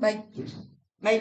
Bai, bai.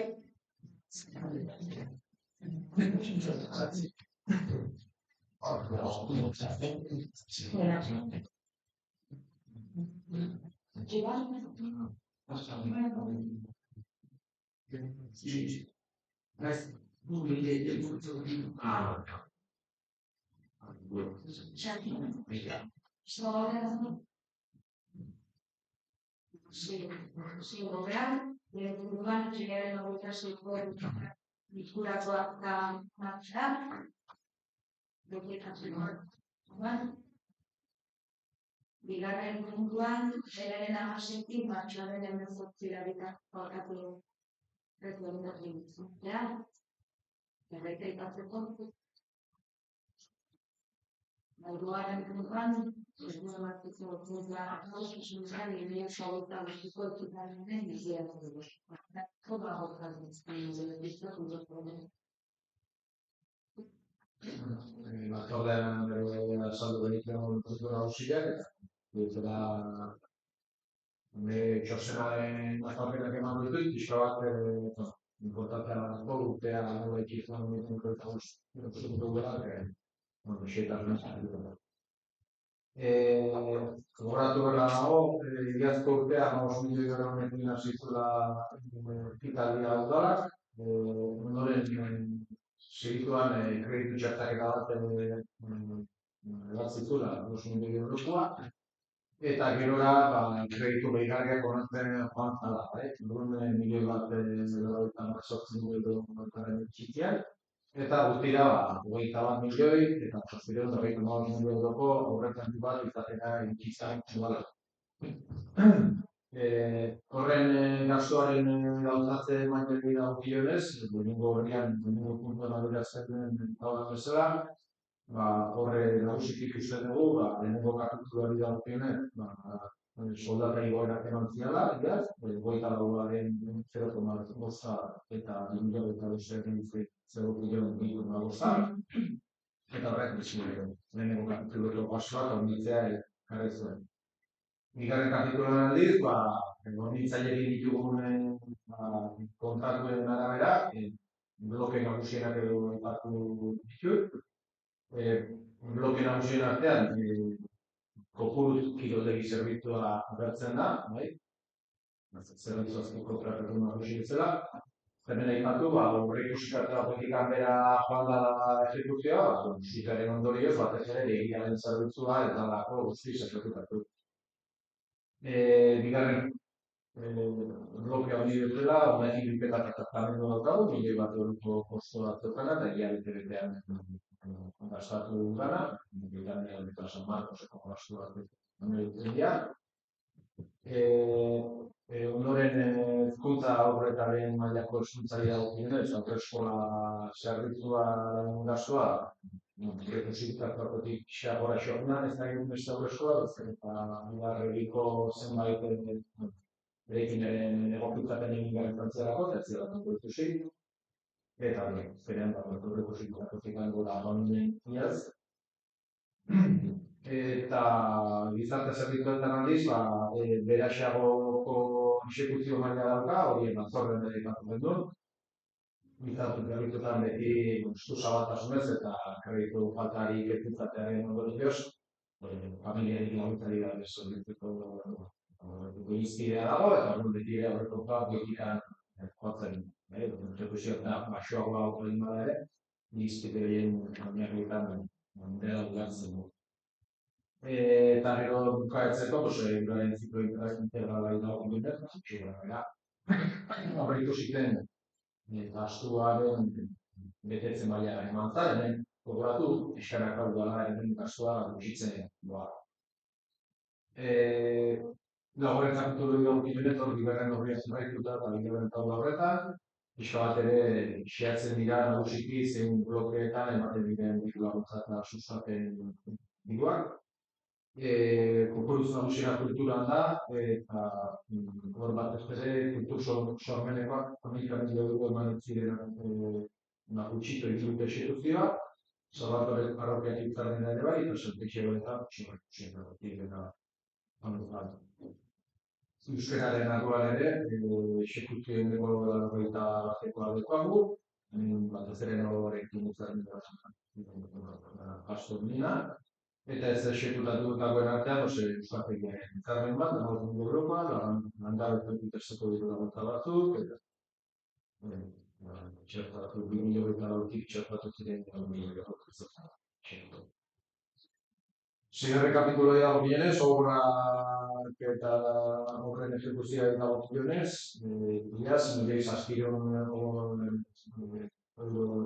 Bigarren puntuan, beraren amasetik, martxoaren 18 kolkatu ja, erreikatzeko. Orduaren puntuan, helburu batzuk puntua osasunaren bidea zabalta besteko ekipamenaren bidea dugu. Toda batzordean azaldu genituen puntu nagusiak, eta txostenaren azalpenak eman ditut, pixka bat importantea urtea nola ikizan duten eta guztu dela, xeetan nahi. Gogoratu behar dago, iazko urtea 5 milioi euro honekin hasi zuela ekitaldia udalak, ondoren segituan kreditu txertaketa bat bat zituela 5 milioi eurokoa, eta gerora kreditu behigarriak onartzen joan zala. Milioi bat 18 milioi txikiak, eta guztira 21 milioi eta 835 milioi euroko aurrekontu bat izatera ikizan zuela. Horren gastuaren gauzatze mailari dagokionez, lehenengo berrian, lehenengo puntuan adierazten gaur bezala, horre nagusiki ikusten dugu, lehenengo kapituluari dagokionez, soldata igoerak eman ziala, iaz, 24-aren 0,5 eta 2022 eta horrek lehenengo kapituluko gastuak handitzea ekarri zuen. Bigarren kapituluan aldiz, hornitzaileekin ditugun kontratuen arabera, bloke nagusienak edo aipatu ditut. Bloke nagusien artean, kopuru kirolegi zerbitzua agertzen da, zerbitzu asko kontratatu nagusi bezala. Hemen aipatu, aurreikusitako politikan bera joan da ejekuzioa, zitaren ondorioz, batez ere egiaren zerbitzua eta lako guztiz ejekutatu. Bigarren bloke hori dutela, honekin bilketak eta tratamendu daukagu, milioi bat euroko kosto bat dutela, eta hilabete-betean gastatu dugana, bigarren eta San Marcoseko gastu bat duten dira. Ondoren hezkuntza aurretaren mailako hezkuntzari dagokionez, haurreskola zerbitzua gastua, rekusitatuakotik xagora xornan, ez da egin beste aurreskola, eta bigarregiko zenbait berekinaren egokitzapen egin garrantzerako, eta ez dira ikusi. Eta zerean rekusitatuakotik gora honen iaz. Eta gizarte zerbitzuetan aldiz, beraxagoko exekuzio maila dauka, hori batzordean ere ikatzen duen. Gizarte zerbitzuetan beti gustu zabaltasunez eta kreditu faltari ekitzatearen ondorioz, familiarik laguntzari da zerbitzuko izkidea dago, eta beti ere aurrekontua politikan joatzen. Exekuzioa eta baxoagoa egin bada ere, izkide horien oinarrietan dela dugartzen du. Eta gero bukaetzeko, garen ziklo integrala dago bintzen, horre ikusiten gastuaren betetzen baina eman zan, hemen gogoratu, eskarak hau dala hemen gastua gutxitzen doa. Horren kapitulu dugu kilunet, hor bigarren horriak zerraituta eta bigarren taula horretan, pixka bat ere xeatzen dira nagusiki zein blokeetan ematen diren diru laguntza eta sustapen diruak. Kopuruz nagusiena kulturan da, eta hor batez ere kultur sormenekoak amikan euro eman ziren gutxito egin dute exekuzioa, Salvatore parrokiak hitzarmen ere bai, eta sentetxe honetan txinera Euskararen arloan ere, exekuzioeneko largoita batekoa dekoagu, batez ere norekin hitzarmen pasto nina, eta ez exekutatu dagoen artean, Euskaltegiaren hitzarmen bat, dagoen Europa, landabetu interesatu ditu laguntza batzuk, eta txertatu, 2008-tik txertatu ziren 2008. Seigarren kapituloi dago bienez, obrak eta horren ejekuzioa dagokionez, iaz, nire zazpiron euro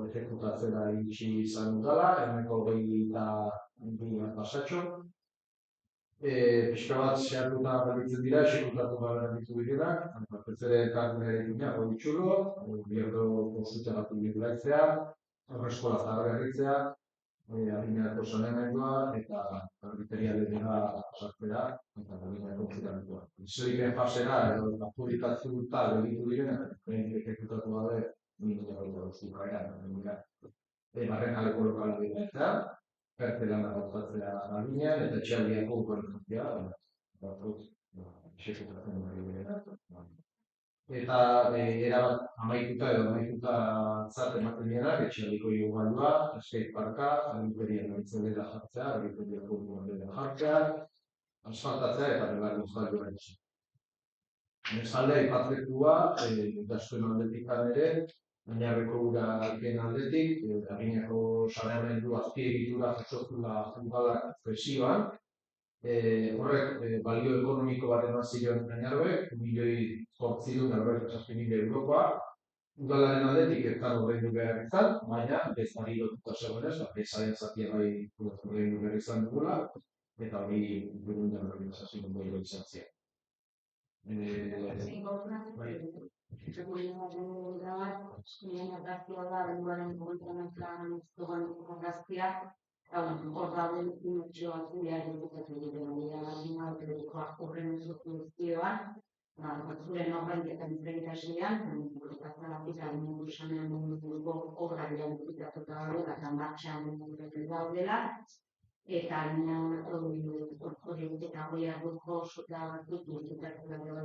ejekutatzera iritsi izan dutela, hemenko gehi eta pasatxo. Pixka bat zehartuta gelditzen dira, exekutatu gelditu direnak, batez ere kargunera egina, hori txulo, bierdo konsulta bat inguraitzea, horreskola zaharberritzea, adineako saneamendua eta materialetera sartzea eta adineako konsultantua. Zeriken fasera, adjudikatuta gelditu direnak, exekutatu gabe, minua gaita barren aleko lokala bidaitzea, kartelana gauzatzea adinean, eta etxealdiako ukorentzia, exekutatzen eta erabat amaituta zat ematen dienak, etxealdiko igogailua, skate parka, agintberien noitzen dela jartzea, agintberiako dela jartzea, asfaltatzea eta belar gozgailua etxe. Nesaldea ipatletua, gaztuen aldetik ere, Oinarreko ura alken aldetik, agineko saneamendu azpiegitura jasotzula jugala presioan. Horrek balio ekonomiko bat eman ziren Oinarroek, 1.800.000 eurokoa. Udalaren aldetik ez da horrein behar izan, baina ez ari lotuta zegoenez, ezaren zatia bai horrein behar izan dugula, eta hori berundan horrein esazien behar izan ziren. Eta hori eta hori arguko da batzuk dutxetatzen dela,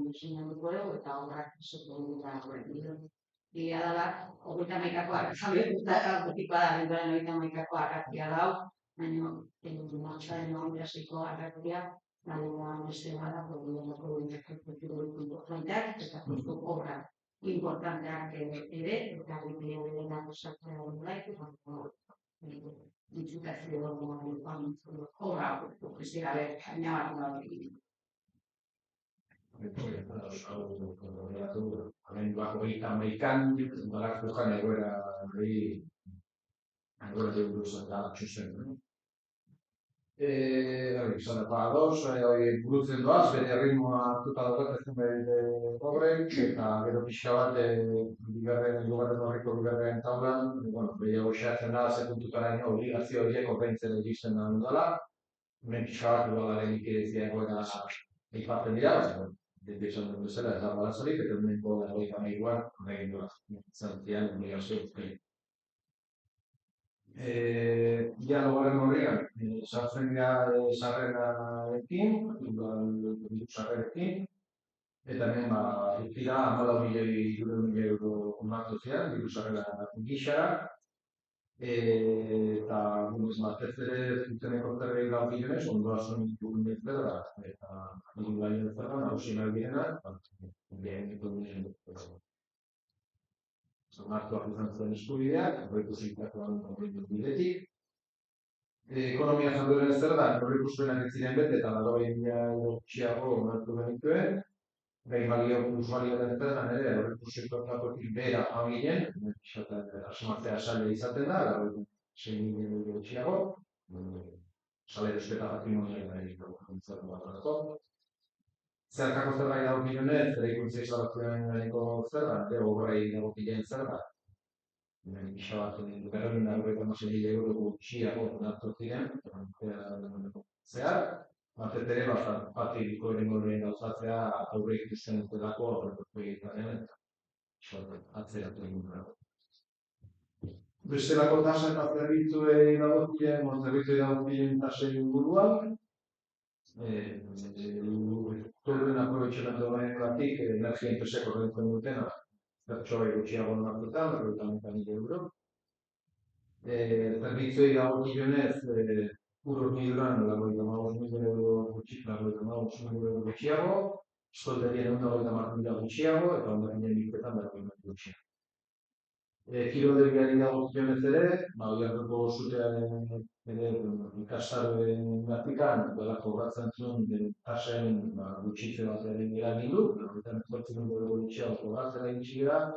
diseinatuko dugu eta obrak setu da horrekin. Ia dela, hogeita hamaikakoa argazkia da, hogeita hamaikakoa argazkia dau, baina martxoaren hogeitasiko argazkia, beste bada, eta obrak importanteak ere, eta bidea sartzea dela, ditutazio obra guztia baina bat Abenduak 30an, balak dukan egoera hori buruz eta txuzen. Izan da ados, burutzen doaz, bere ritmoa hartuta daukatzen bere obrek, eta gero pixka bat, bigarren horreko bigarren taulan, gehiago xeatzen da, ze puntutaraino obligazio horiek ordaintzen egizten da dudala, hemen pixka bat udalaren ikidezia egoera aipatzen dira, baina esan dut bezala, ez da balazorik, eta hemenko hogeita hamairuan, horrein duaz, zantzian obligazio guztiak. Dialogoaren horrean, sartzen dira sarrerarekin, sarrerekin, eta hemen dira 14.000 euro onartu ziren, diru sarrera gixara, eta batez ere zuzeneko zerrei da bilionez, ondoa zonitugun bezala, eta gainen zerra, nagusienak direnak, onartuak izan zuen eskubideak, horretu zikatuan bidetik. Ekonomia janduren zer da, horrekuspenak ez ziren bete eta 40.000 euro txiago onartu genituen. Gai balio usualioaren zerran ere, horrekusikoetakotik bera joan ginen, asmatzea saile izaten da, 6.000 euro txiago. Sale despeta patrimonial da egiten bat. Zerkako zerbait dagokionez, ere ikuntzia izabatuaren gaineko zerra, obrai dagokileen zerra. Pixka bat, berrehun eta berrogeita hamasei mila euro gutxiago onartu ziren, zehar, batez ere, faktiko erengoren gauzatzea aurre ikusten dutelako aurrekoetan atzeratu egin da. Bestelako tasa eta zerbitzuei dagokien tasei inguruan, torren aprobetxamenduarengatik energia enpresek ordaintzen dutena, pertsona gutxiago onartuta, 50.000 euro. Zerbitzuei dagokionez, ur horniduran 55.000 euro gutxiago, eskolderien 150.000 gutxiago, eta ondarrinen bilketan 40.000 gutxiago. Kiroldegiari dagokionez ere, oiartuko zutearen ikastaroen gatikan, dela kobratzen zuen tasen gutxitze bat eragin du, 48.000 euro gutxiago kobratzera iritsi gara,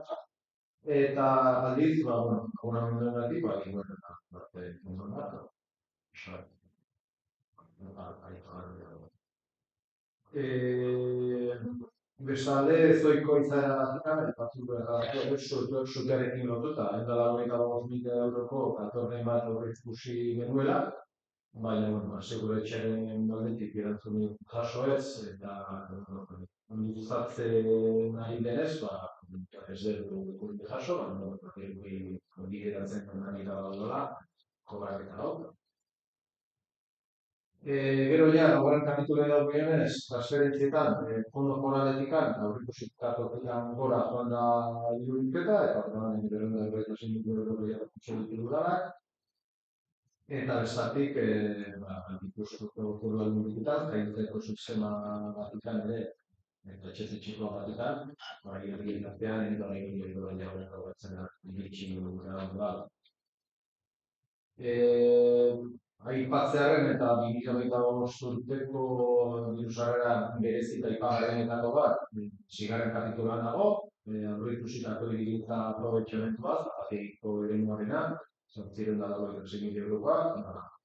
eta aldiz, abonamenduengatik, bestalde, zoiko izaera batean, batzuk sutearekin lotuta, 185.000 euroko katorren bat aurreikusi genuela, baina seguretxearen aldetik erantzun jaso ez, eta luzatzen nahi denez, ez dut jaso, bideratzen nahi da daudela, kobraketa hau. Gero ja, laugarren kapitule dagoenez, transferentzietan, fondo foraletikan, aurreikusitako gora joan da dirubiketa, eta orduan, 226.000 euro gehiago dudalak. Eta bestatik, ikustuko foru aldundikitan, jaintzeko sistema batikan ere, eta etxezetxikoa batikan, herrien artean, eta herrien gehiago batzen da, iritsi da. Aipatzearen eta 2025 urteko diru-sarrera berezita aipagarrienetako bat, seigarren kapituluan dago, aurreikusitako hirigintza aprobetxamenduaz, ateiko eremuarena, 896.000 eurokoa,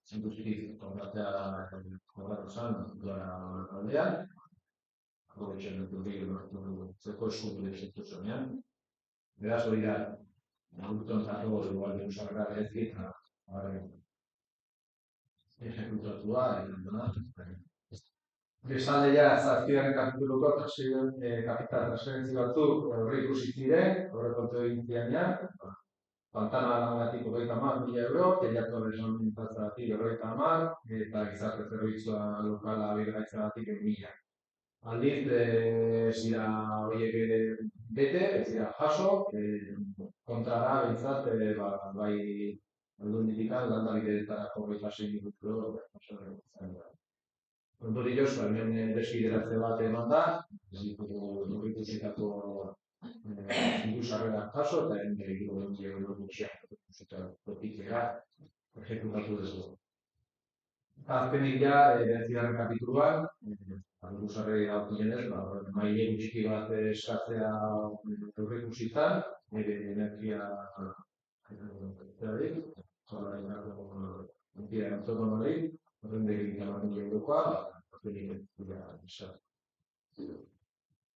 zentuzitik kontratea kobratu zen, aldean, aprobetxamendu zeko eskutu instituzionean. Beraz, hori da, urteontako igual diru-sarrera berezita, ejecutatua, bestalde ja, zazpigarren kapituluko kapital transferentzi batzuk aurreikusi ziren, aurrekontu egin zirenean, Pantana-gatik 30.000 euro, Teiako Resolmentzatik 50.000, eta gizarte zerbitzua lokala birgaitzagatik 1.000. Aldiz, ez dira horiek bete, ez dira jaso, kontrara behintzat, bai aldundikan landabideetarako 26.000 euro, ondorioz, hemen desbideratze bat eman da, aurreikusitako diru-sarrera jaso, eta hemen 20.000 euro gutxiak totikera ejecutatu duzu. Azkenik ja, 9. kapituluan, diru-sarrerei dagokionez, maile gutxiki bat eskatzea aurreikusitan, energia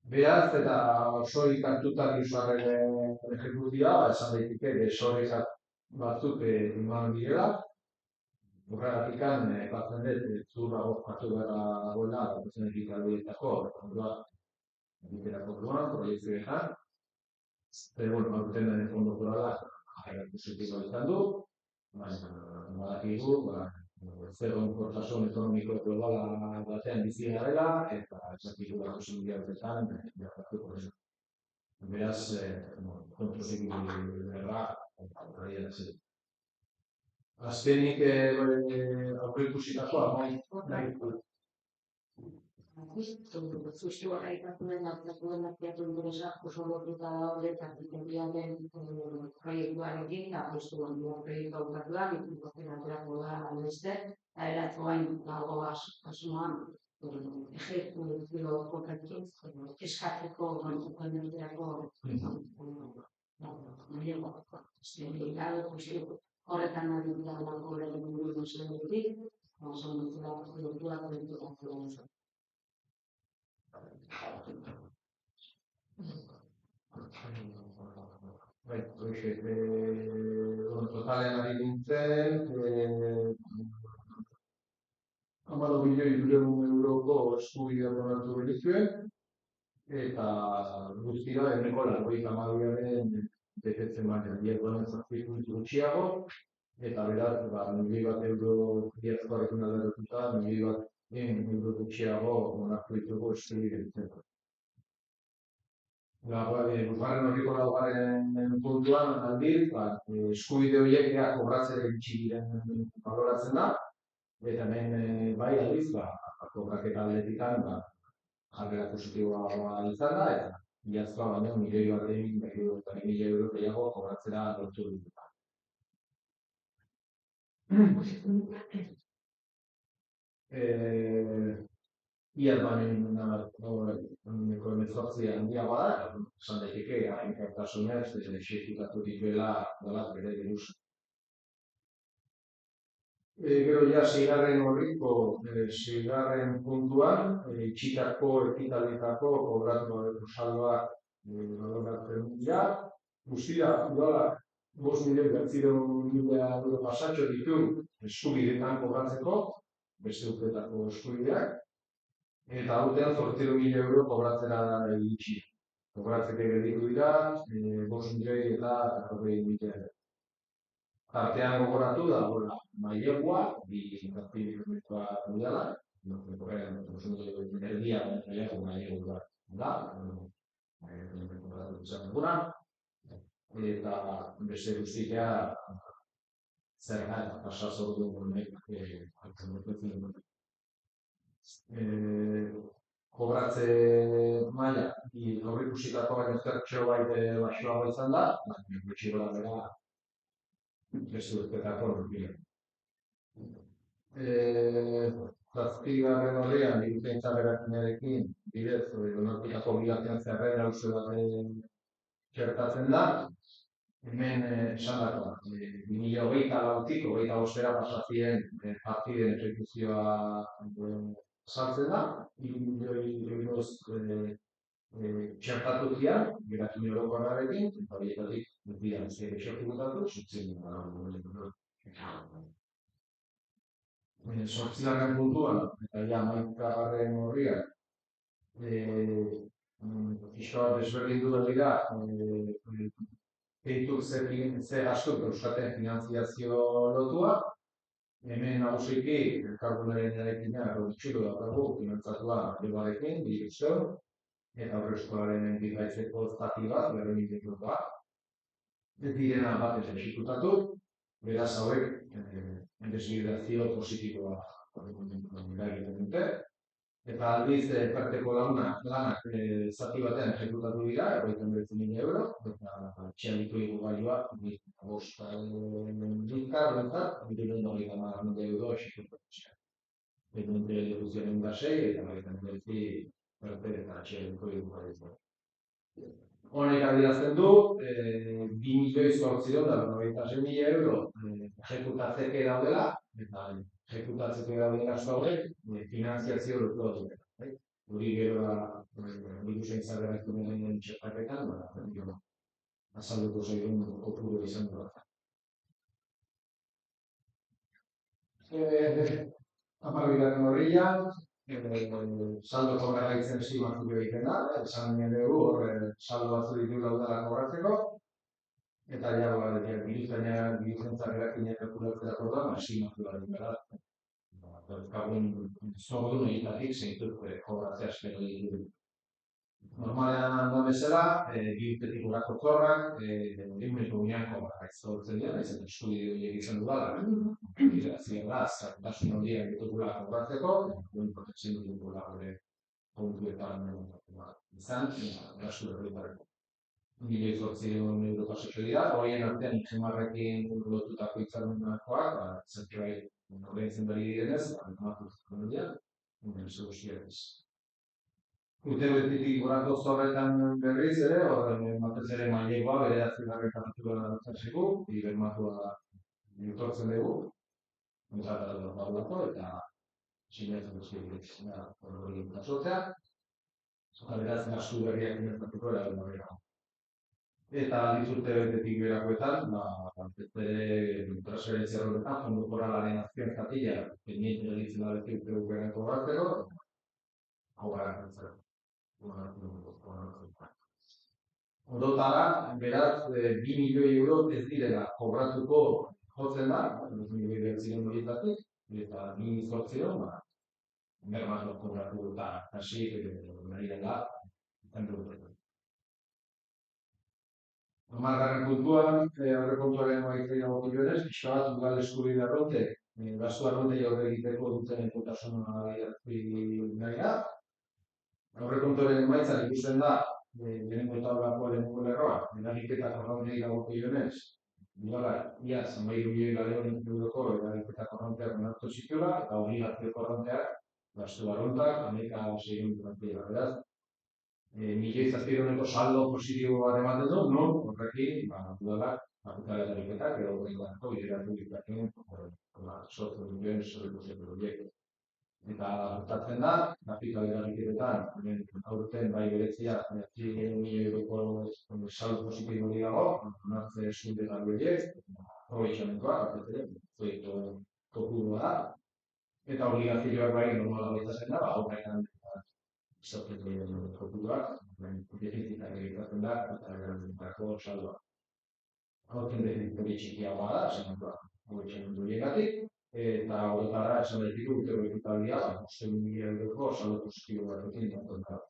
beraz, eta osorik hartuta diru-sarreren ejekuzioa, esan daiteke desorek batzuk eman direla. Horregatikan, batzen dut, zurra hartu beharra dagoela, batzen egitaldietako, egiterako duan, proiektuetan. Pero, aurten fondo foralak, positiboa izan du, badakigu, zero inportasun ekonomiko globala batean bizi garela, eta esakigu da posibilidadetan, gertatuko ez. Beraz, kontrozik berra, adierazi. Azkenik aurreikusitako amaitu nahi du. Zuztu horreikatu den artiatu interesa, oso lotuta daude eta den proiektuarekin, apostu proiektu aukatu da, aterako da beste, eta eratu hain dago asuman ejecutio konkretu, eskatzeko kontuko horretan ari dira lako lehen buru zenetik, oso lotuak proiektu. totalean ari nintzen, 14.000.000 euroko eskubideak onartu genituen, eta guztira ehuneko 92aren betetzen baina diagoan 7 puntu gutxiago, eta beraz, 1.000.000 euro diazkoarekin alderatuta, 1.000.000 euro gutxiago onartu ditugu eskubide ditzen. Bosgarren horriko laugarren puntuan, aldiz, eskubide horiek kobratzea gutxi diren baloratzen da, eta hemen bai aldiz, kobraketa aldetikan jarrera positiboa izan da, eta iazkoa baino 1.000.000 euro gehiago kobratzera lortu dut. Iaz baino uneko 18 handiagoa da, esan daiteke, hainkartasuna exekutatu dituela dela bere diruz. Gero ja, 6. horriko, 6. puntuan, itxitako ekitaldietako kobratu saldoak baloratzen dira. Guztira, udalak 5.900.000 euro pasatxo ditu eskubideetan kobratzeko, beste urteetako eskubideak, eta urtean 8.000 euro kobratzera iritsi. Kobratzeke gelditu dira, 5.040.000 euro. Tartean gogoratu da, mailegua, 2.000 dudala, erdia mailegua da, eta beste guztitea zerga eta pasazordu honek hartzen dut. Kobratze maila, horri ikusitako baino zertxo baite baxoago izan da, gutxi gora bera beste urtetako horrekin. 7. horrean, irutentza berakinarekin, bidez, onartutako bilatzen zerrera uste bat txertatzen da. Hemen esan dagoa, 2024-tik, 25-era pasazien partiden exekuzioa sartzen da, 3.000.000 euroz txertatu zian, gerakin orokorrarekin, eta horietatik dian exekutatu, 8. puntuan, eta ja 11. horriak, pixka desberdindu da dira, Eituk ze gastu euskaten finanziazio lotua, hemen nagusiki elkarbonaren eraikina errotxiko daukagu finantzatua lebarekin, direkzio, eta horrezkoaren bidaitzeko zati bat, berremitekoa. Ez direna bat ez exekutatu, beraz hauek desbidazio positiboa eragiten dute. Eta aldiz, parteko lanak zati batean exekutatu dira, 49.000 euro, eta txalitu egu gaioa, 5.000 rentat, 1.090.000 euro exekutatu ziren. Benunte duzionen da 6, eta baita nireti parte eta txalitu egu gaioa. Honek adierazten du, 2.896.000 euro exekutatzeke daudela, eta exekutatzeko dauden gastu hauek finanziazio lotua dute. Hori gero ikusen zarrerak duen txertaketan, azalduko zaigun kopuru izan da. 12. horrian, saldo kobra gaitzen estimatu egiten da, esan dugu hor saldo batzu ditu daudela kobratzeko, eta ja, biluzentza gerakinak kalkulatzerako da, estimatu da. Gauden zordun egitatik zeintut kobratzea espero ditu. Normalean da bezala, biurtetik urako zorrak, eguneko unean kobra zortzen dira, ez eta eskubide horiek izan dudala, zartasun horiek ditugula kobratzeko, duen protekzio ditugula gure kontuetan izan, gastu berritareko. 1.800.000 euro pasatxo dira, horien artean ingemarrekin lotutako itzarmenakoak, zertxoai horretzen bari direnez, animatu zuen dira, unibertsio guztiak. Urtebetetik gorako zorretan berriz ere, batez ere mailegoa, bere azpigarretatua datzeko, bermatua etortzen dugu, kontratatu dagoelako, eta sinatzen guztiak horrekin jasotzea, eta beraz gastu berriak inertatuko erabilgarria. eta dizurte betetik berakoetan, bere transferentzia horretan, fondo koralaren azken zatila, pendiente gelditzen da beti urte bukaerako batzeko, hau gara kantzera. Orotara, beraz, 2 milioi euro ez direla kobratuko jotzen da, 2 milioi behatziren horietatik, eta 2008, bermaz kobratu eta hasi, nahi dela, Hamargarren puntuan, aurrekontuaren maitei dagokionez, pixka bat udal eskubide arruntek, gastu arruntei aurre egiteko duten enkotasuna adierazi nahi da. Aurrekontuaren emaitzan ikusten da, lehenengo taulako lehenengo lerroa, eragiketak arruntei dagokionez, udalak iaz 13 milioi euroko eragiketak arrunteak onartu zituela, eta obligazioko arrunteak gastu arruntak 11.600 beraz. Milioi zazpironeko saldo positibo bat ematen du, non horrekin, udalak, kapitala eragiketak, edo horretarako bideratu ditzakeen, sortu duen sortu horiek. Eta gertatzen da, kapitala eragiketetan, aurten bai berezia, 9 milioi euroko saldo positibo hori dago, onartze eskunde galdu horiek, horietxamentoa, proiektu kopurua da, eta obligazioak bai normala baitazen da, aurrekan sortu kopuruak, defizitak egiten da, eta eragitako saldoa. Horten defizit hori txikiagoa da, zenatuak horietxamentu horiekatik, eta horretara esan daiteko urte horrekitaldia, 5 milioi euroko saldo positibo batekin da.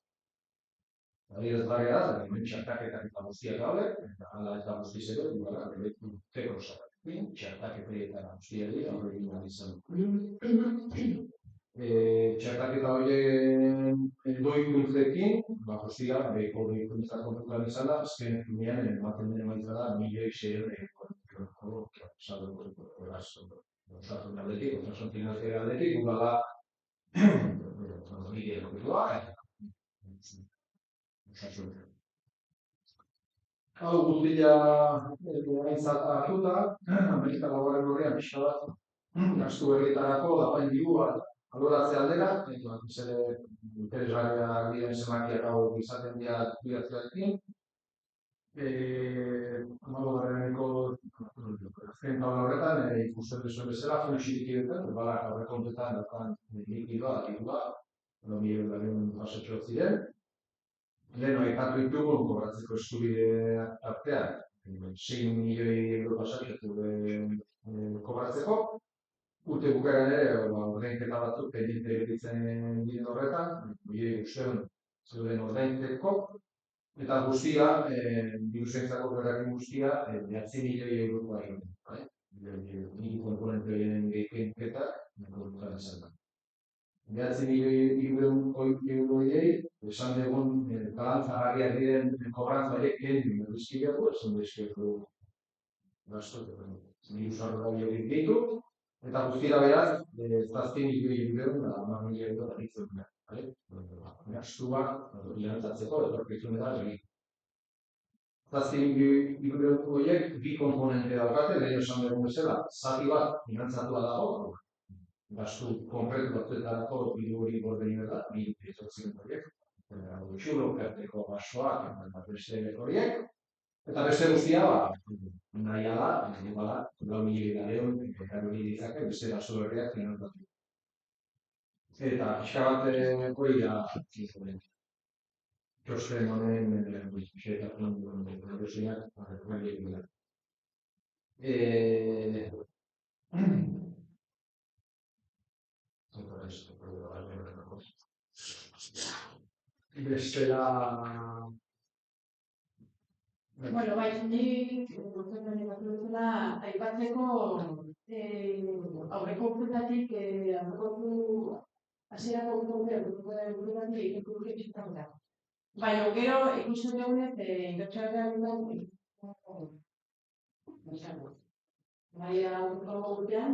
Adierazgarria da, hemen txertaketak eta guztiak daude, eta hala eta guztiz ere, urteko salarekin, txertaketak eta guztiak dira, horrekin da izan. Txertaketa horien doikuntzekin, guztia, doikuntza kontutan izan da, azken finean ematen den emaitza da, 1.600.000 saldo osasun aldetik, osasun finanziaria aldetik, udala bide eroketua, osasun. Hau guztia aintzat hartuta, Amerika Laboraren horrean pixka bat, gastu berrietarako dagoen dirua baloratze aldera, interesgarriak diren zemakiak hau izaten dira kudeatzearekin. Amagogarreneko azken taula horretan, ikusten duzuen bezala, funtsirik egiten, balak aurrekontetan datan likidoa, dirua, milioi pasatxo ziren. Lehen aipatu ditugu, kobratzeko eskubideak artean, 6 milioi euro pasatxo kobratzeko. Urte bukaeran ere, ordainketa batzuk pendiente gelditzen diren horretan, ustean zeuden ordainketeko, eta guztia, diruzentzako berrakin guztia, 9 milioi eurokoa egin. Niki komponente horien gehiketak, nekorutan esan da. 9 milioi euroiei, esan dugun, galantzagarriak diren kobrantza horiek egin dizkideako, esan dizkideako gasto, diruzarro da horiek ditu, eta guztira beraz, 7 milioi euro da 10 milioi euro da ditzen dira. Gastua, irantzatzeko, etorkizunetara egin. 7 milioi euro horiek bi komponente daukate, lehen esan dugun bezala, zati bat irantzatua dago, gastu konkretu batzuetarako hori gordeni da, 1.800 horiek, txulo kerteko gastoak eta beste horiek, eta beste guztia, nahi ala, lau milioi eta hori ditzake, beste gasto berriak finantzatu. Eta pixka bat hori da, txosten honen, xeetatun erosioak, nahi egin da. Bestela... Bueno, bai, nik aipatzeko aurreko urtetatik hasierako urtetatik ikurrik izan da. Baina gero ikusten dugunez inbertsioaren bai, aurreko urtean,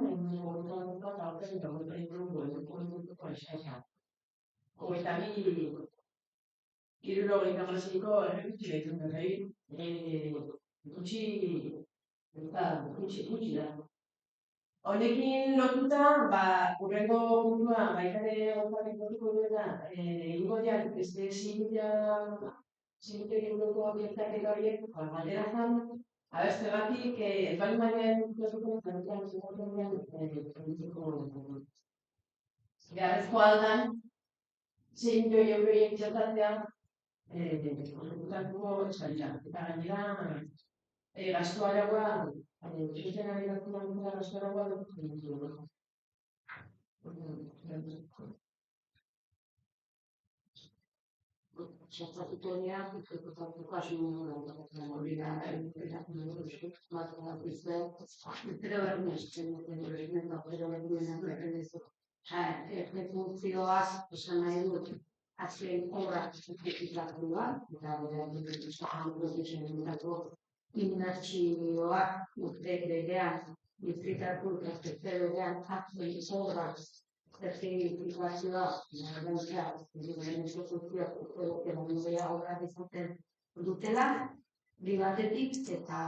Hirurogeita hamasei errekutsi egiten dut, gutxi da. Honekin lotuta, hurrengo puntua, baita ere gauzatik lotuko duena, egingo dian, beste 6 mila 6 euroko biltzaketa horiek, galdera zen, zergatik, epaimailean ikusiko beharrezko aldan, 6 milioi euro horiek txertatzea, konsultatuko eskaintza. Eta gainera, gastu araua, txusten ari gastu araua dut. Txertatutoria, ikutatuko asmoa hori da, funtzioaz, esan nahi dut, azken obrak zertifikatua, eta indartxioak urte berean, bizitatu eta berean, azken obrak zertifikazioa, dutela, bi batetik eta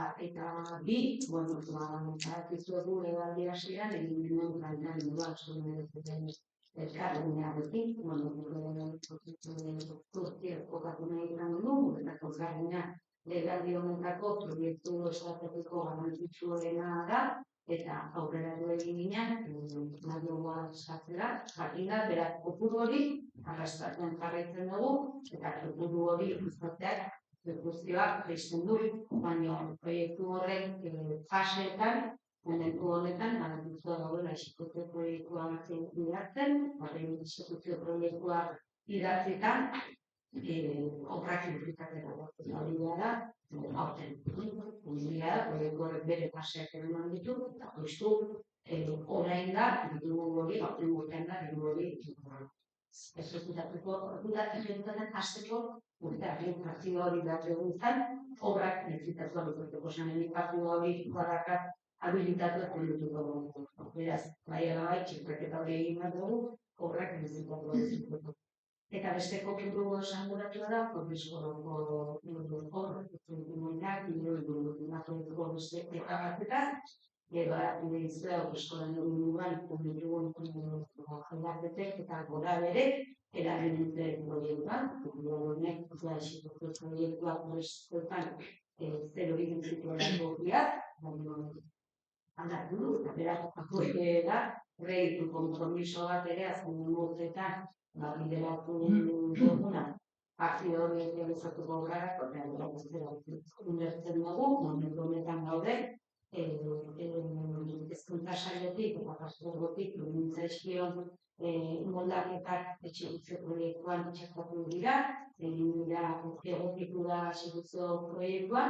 bi, bueno, izuegu egaldi hasian, egin ginen gaitan duak elkarrenearekin, bueno, kokatu nahi izan dugu, eta elkarrenea legaldi honetako proiektu estrategiko garrantzitsuena da, eta aurrera egin ginen, nadioa eskatzera, jakin da, berak kopuru hori, arrastatzen jarraitzen dugu, eta kopuru hori guztatzeak guztioak jaisten du, baina proiektu horren faseetan, momentu honetan, garrantzitsua daudela exekuzio proiektua idatzen, horren exekuzio proiektua idatzetan, obrak inplikatera hori da, aurten. Unidea, proiektu horrek bere faseak eman ditu, eta justu orain da, diru hori, aurten urtean da, diru hori exekutatuko, exekutatzen hasteko urtearen partida hori behar eguntzen, obrak nezitatua duteko zanen partida hori badakat habilitatu ekudutuko dugu. Beraz, bai alabai, txertaketa hori egin bat dugu, obrak nezitatua duteko. Eta beste kopuru esanguratua da, profesoroko horrek, zentumoinak, inatuko beste eta batzetan, gero izleo, eskolan egunuan, publitugun jendartetek eta gora bere, eragin duten proiektuan, honek, exekuzio proiektuak proiektuetan, zero egin zituelako biak, aldatu du, eta berak akoidea, proiektu kompromiso bat ere, azken urteetan, bideratu duguna, partido horiek bezatuko garak, eta ulertzen dugu, momentu honetan gaude, hezkuntza sailetik eta pastorgotik mintzaizkion moldaketak etxegitze proiektuan txertatu dira, egin dira egokitura exekuzio proiektua,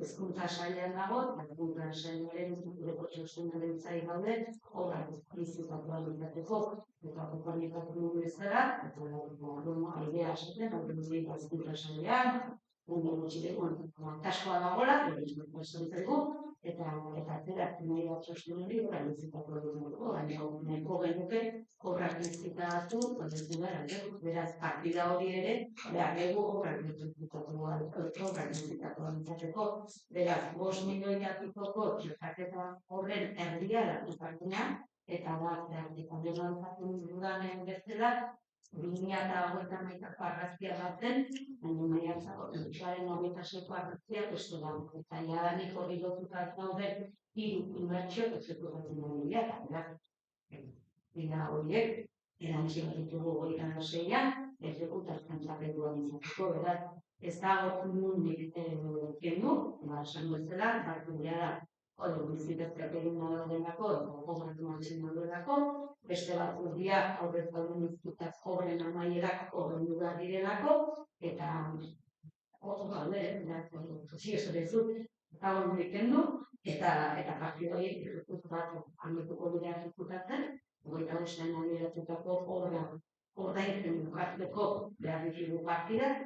hezkuntza sailean dago, eta hezkuntza sailaren gure txostenaren zai gaude, obrak bizitatu izateko, eta komunikatu dugu bezala, eta aidea esaten, hezkuntza sailean, taskoa dagoela, eta atzerak nahi bat txosten hori, bizitatu dugu, baina genuke, obrak bizitatu, beraz, partida hori ere, behar egu obrak bizitatu izateko, beraz, 5 milioi atutoko txertaketa horren erdia da izatea, eta da, dena alzatzen dudanen bezala, 2008ko argazkia batzen, baina maiatzako utxaren 26ko argazkia beste da. Eta jadanik hori lotuta daude 3 inbertsio exekutatzen dira, eta horiek, erantzio ditugu 26an, exekutatzen jarretuan izateko, beraz, ez dago mundik kendu, esan bezala, hartu gara hori bizitazioak egin daudelako, eta obrak martxen daudelako, beste batzuk dira aurrez dauden izkutaz obren amaierak obren dugar direlako, eta zio zut, eta hori kendu, eta partida horiek irrikut bat ametuko dira irrikutatzen, goita bestean adieratutako obra ordaintzen bukatzeko behar ditugu partidak,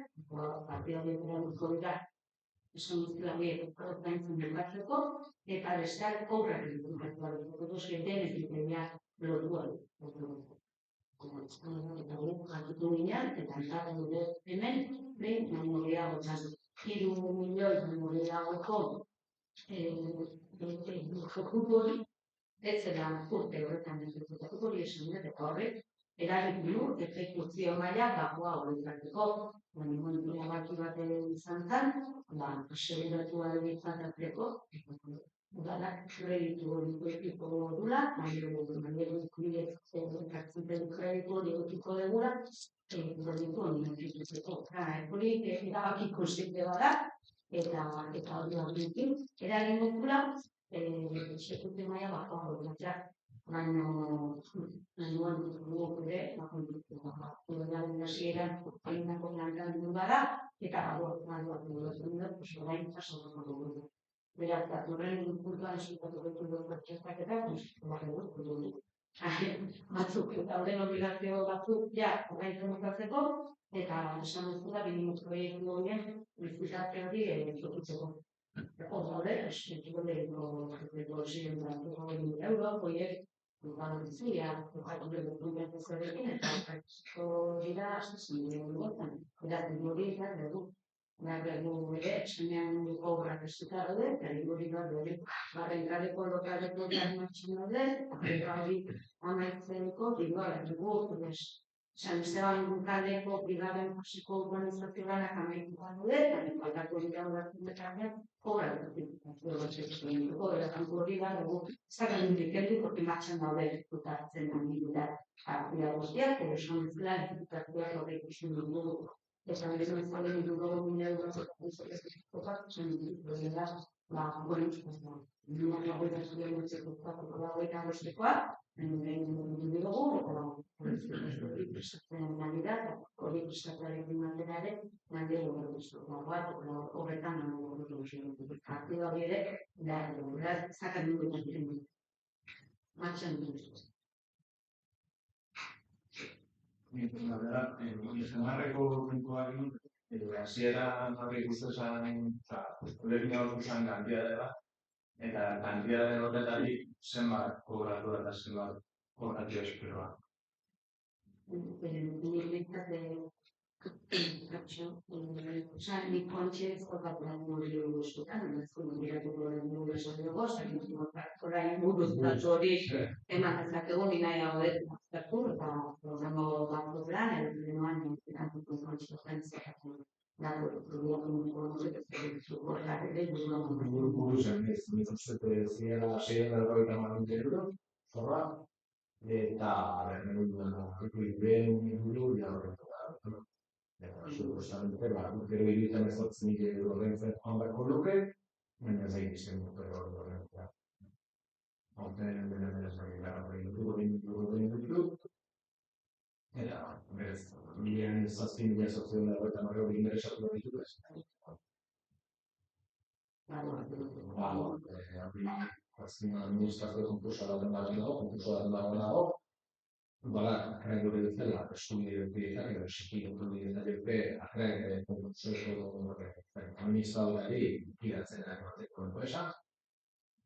partida horiek erabilko dira esan duzela horiek ordaintzen bukatzeko, eta besteak obrak egiten bukatzeko denetik egin lotua du. Eta hori jarritu ginen, eta entzaren dure hemen, behin memoria gotzan. 3 milioi memoria gotko jokutu hori, ez zela urte horretan ez dut hori esan dut, eta horrek eragin du, exekuzio maila gakoa horretarako, momentu erabaki bat izan zen, aseguratua izateko, udalak kreditu hori edukiko dugula, mailegu ikubidek ekartzen den kreditu hori edukiko dugula, kreditu hori edukiko. Hori erabakiko zikle bada, eta hori horrekin, eragin dugula, exekuzio maila gakoa horretarako. Baina, guk ere, udalaren hasieran egindako lantalde gara, eta orain jasoko dugu. Beraz, horren puntuan esitatu dut pertsonaketak, batzuk, eta horren obligazio batzuk, orain zemukatzeko, eta esan duzula, binimu proiektu horien, bizitazio hori egitzeko. Hore, esituko lehiko ziren euro, horiek, valorizia, eta dira, dugu. Berregu ere, eskenean munduko obrak estuta daude, eta hori daude, barrenkareko lokaleko martxan daude, eta hori amaitzeko, dugu, San Esteban kaleko bigarren fasiko urbanizazio lanak amaituko daude, eta faltako dira urbanetan obrak dituko, eta hori dugu, zaken indikendu, porque martxan daude ekutatzen dira guztiak, edo esan bezala ekutatuak horrek ikusten dugu. Eta hori zuen dugu Izanarreko puntuari, hasieran horri ikusten ulerina hori zen kantia dela, eta kantia den horretatik zenbat kobratu eta zenbat kobratu esperoa. Nik kontxe ezkotatzen hori guztutan, miratuko dugu esan dugu, orain buruz batzu hori eman ezakegu ni nahi hau ezakatu, eta horrengo batzu lan, edo erantzuten kontxe zentzakatzen. Buruzen ez, mituzete ziera 650 euro, zorra, eta berren inguru jarreko da. Supuestamente, gero iruditan ez dut nik horrentzen joan beharko luke, baina ez egin izan dut horrentzea. Horten ez eta, berez, milian zazpin mila sozion dago eta marro interesatu dut ditu ez. Azken administrazio konkursoa dagoen dago, Balak, akrean gure dutela, eskubide dutela, edo eskikitu dutela, akrean konkursoeko administradorari iratzen dagoateko enpresa,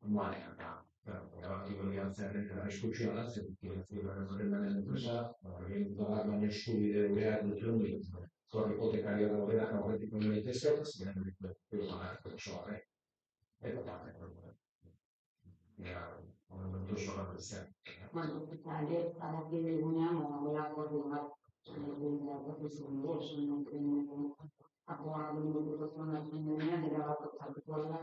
Moanean, erabaki hori antzearen eta eskutxioa da, zer iratzen dagoen enpresa, baina eskubide behar dutuen, zorri hipotekario dagoela, horretik hori daitezke, ziren dut osoa, eta momentu oso bat zen. Bueno, eta ere, adakide egunean, horako bat, apoa dugu denean, erabako zartuko dela,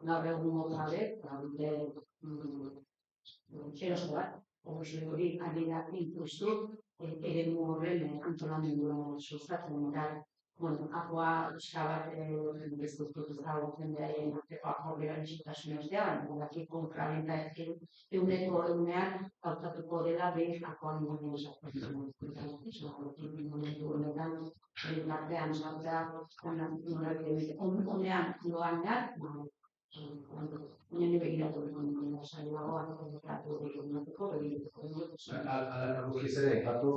gaur egun gabe, txeroso bat, hori adira inpustu, eremu horren antolamendua sustatzen da. Bueno, apoa eskabat bezdutu zagotzen behar arteko akordioan isutasun ostea, baina daki kontrabenta euneko eunean hautatuko dela behin akoan duen esatzen. Momentu honetan, artean saltzea, honean doanean, nire begiratu behar sailagoan, Ala guztiz ere, epatu,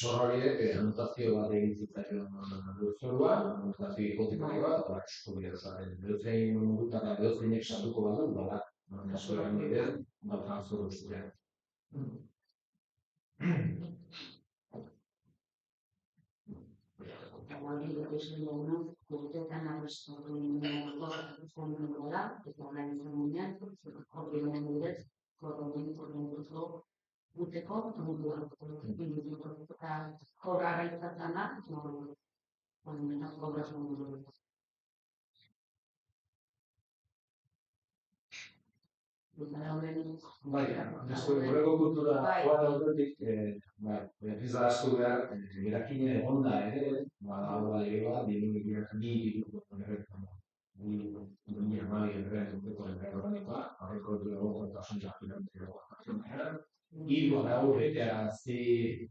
zorroiek anotazio bat egin zitzaion lurzoruan, anotazio hipotekario bat, eta eskubide osaren edozein modutan edozeinek sartuko badu, bada, kasuaren bidez, transferu ziren. Hori ikusten duguna, urteetan arrastu izan dela, eta orain izan gunean, hori bidez, guteko, eta kobrara izatzen da, kobras mundu. Bai, horrego kultura joan daudetik, ez da asko behar, berakine egonda ere, hau da lege bat, horreko dugu eta hiru arau betearazi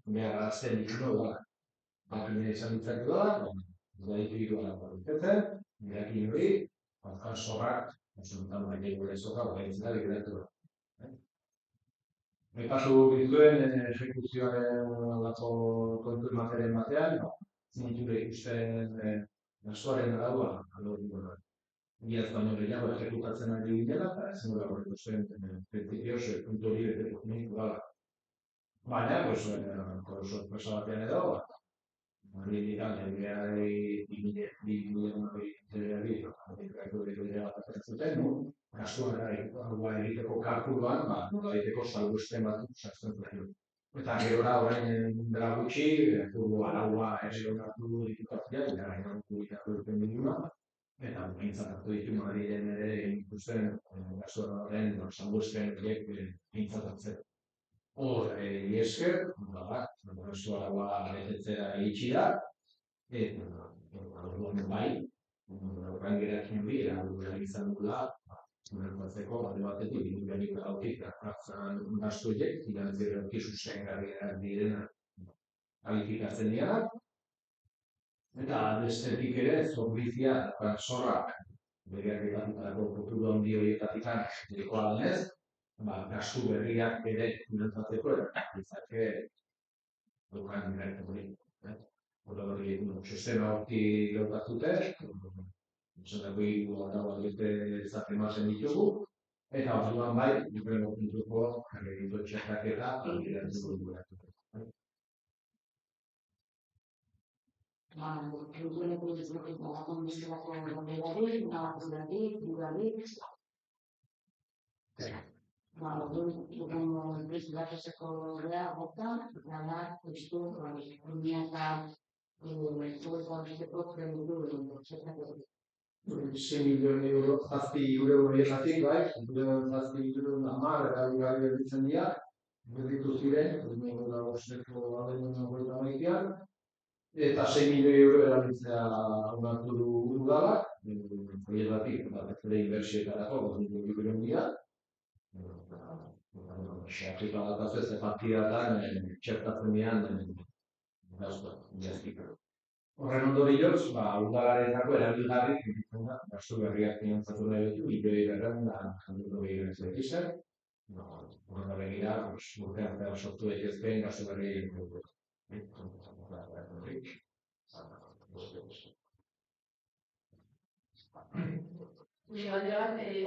beharrazten ditu da. Makina izan ditzake da, hiru arau betetzen, berakine hori, zorrak, Aipatu dituen ejekuzioaren aldako kontu ematen batean, zinture ikusten gastuaren araua, Iaz baino gehiago ejekutatzen ari direla, eta ezin dela horreko zen printzipioz puntu hori beteko nik dala. Baina, sorpresa batean edo, hori dira, gastuan egiteko kalkuluan, egiteko salbuespen batzuk sartzen zuen. Eta gerora orain dela gutxi, araua ere onartu diputazioa, eta behintzat hartu ditu Madrilen ere ikusten gastuaren salbuespen horiek behintzat hartzen. Hor, esker, gastu araua betetzera iritsi da, eta orduan bai, horren geratzen bi, erabilera izan dula, ulertatzeko alde batetik, irudiarik gautik, hartzen gastu horiek, finantzieroki sustengarriak direna kalifikatzen dira, eta bestetik ere, zorbizia eta zorrak, begiak egatutako futuro handi horietatik dekoa denez, gastu berriak ere finantzatzeko izake dukan direktu hori. Hori txostena horti gautazute, izateko hiru arau albete zate ematen ditugu, eta orduan bai, dukeneko puntuko egito txertaketa algiratzen dugu. Dukeneko izateko ondizkelako gobelari, nabazularik, dudarik, dugun bizitzatzeko gea gota, gana, iztu, unia eta zueko abisteko premidu txertaketa. 6 milioi euro, zazpi horietatik, bai, zazpi euro hamar erabilgarri ditzen dira, berditu ziren, eta 6 milioi euro erabiltzea onartu du udalak, horietatik, bezala inbertsioetarako, 2 milioi dira, xeatrika bat ez partidatan txertatzen dian gaztik. Horren ondorioz, udalarentzako erabilgarri egiten da, gastu berriak finantzatu nahi ditu, milioi berren da, janduko behiratzen egizan, horren begira, urtean zera sortu daitezkeen gastu berri egiten dut.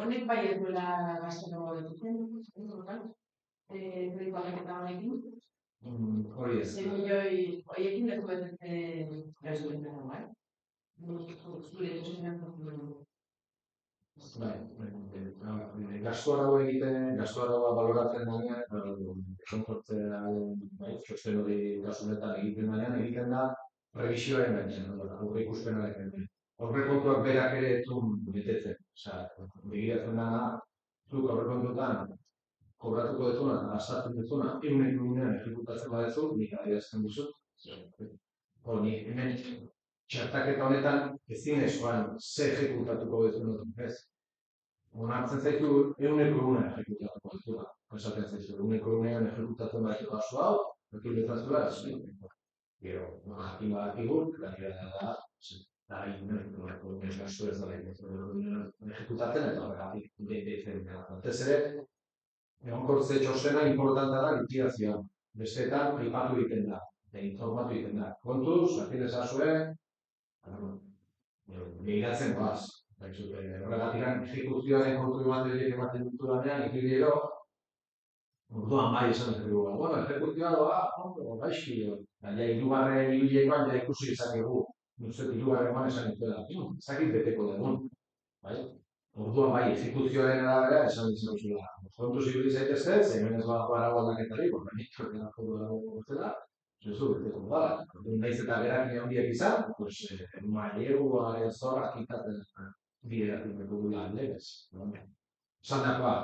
Honek bai ez duela gaztero betetzen, proiektuaketa honekin. Hori ez. 6 milioi horiekin ez betetzen ez duen dena, bai? Zure gastu araua baloratzen denean, txosten hori kasunetan egiten da prebisioaren gainean, aurreikuspenaren gainean. Aurrekontuak berak ere ez du betetzen. Begiratzen dena, zuk aurrekontuetan kobratuko dezuna, gastatzen dezuna, egunean ejekutatzen badezu, nik adierazten dizut. Nik hemen txertaketa honetan ezin eskoan ze ejekutatuko dezun ez. Onartzen zaitu egunean ejekutatuko dezuna. Esaten zaitu, egunean ejekutatzen badezu gastu hau, ekibetazioa ez. Gero, jakin badakigu, gainera da, gastu ez da ejekutatzen eta horregatik betetzen dela. Batez ere, egonkortze txostena importanta da liquidazioa. Besteetan, aipatu egiten da, informatu egiten da. Kontuz, jakin ezazue, begiratzen goaz. Horregatik, ejekuzioaren kontu ematen ditu danean, ikidero, orduan bai esan ez dugu. Bueno, ejekuzioa doa, gaizki, baina hirugarren ibilekoan ja ikusi izakegu. Nuzet hirugarren esan dituela. Zakit beteko dugun. Orduan bai, ejekuzioaren arabera esan dizuzula. kontuz ibili zaitezte, hemen ez badago arau aldaketari, nik ordenako dago zela, zuzu, beteko gara. Naiz eta berak handiak izan, mailegua, zorra, kitaten bideratu dugu legez. Zandakoa,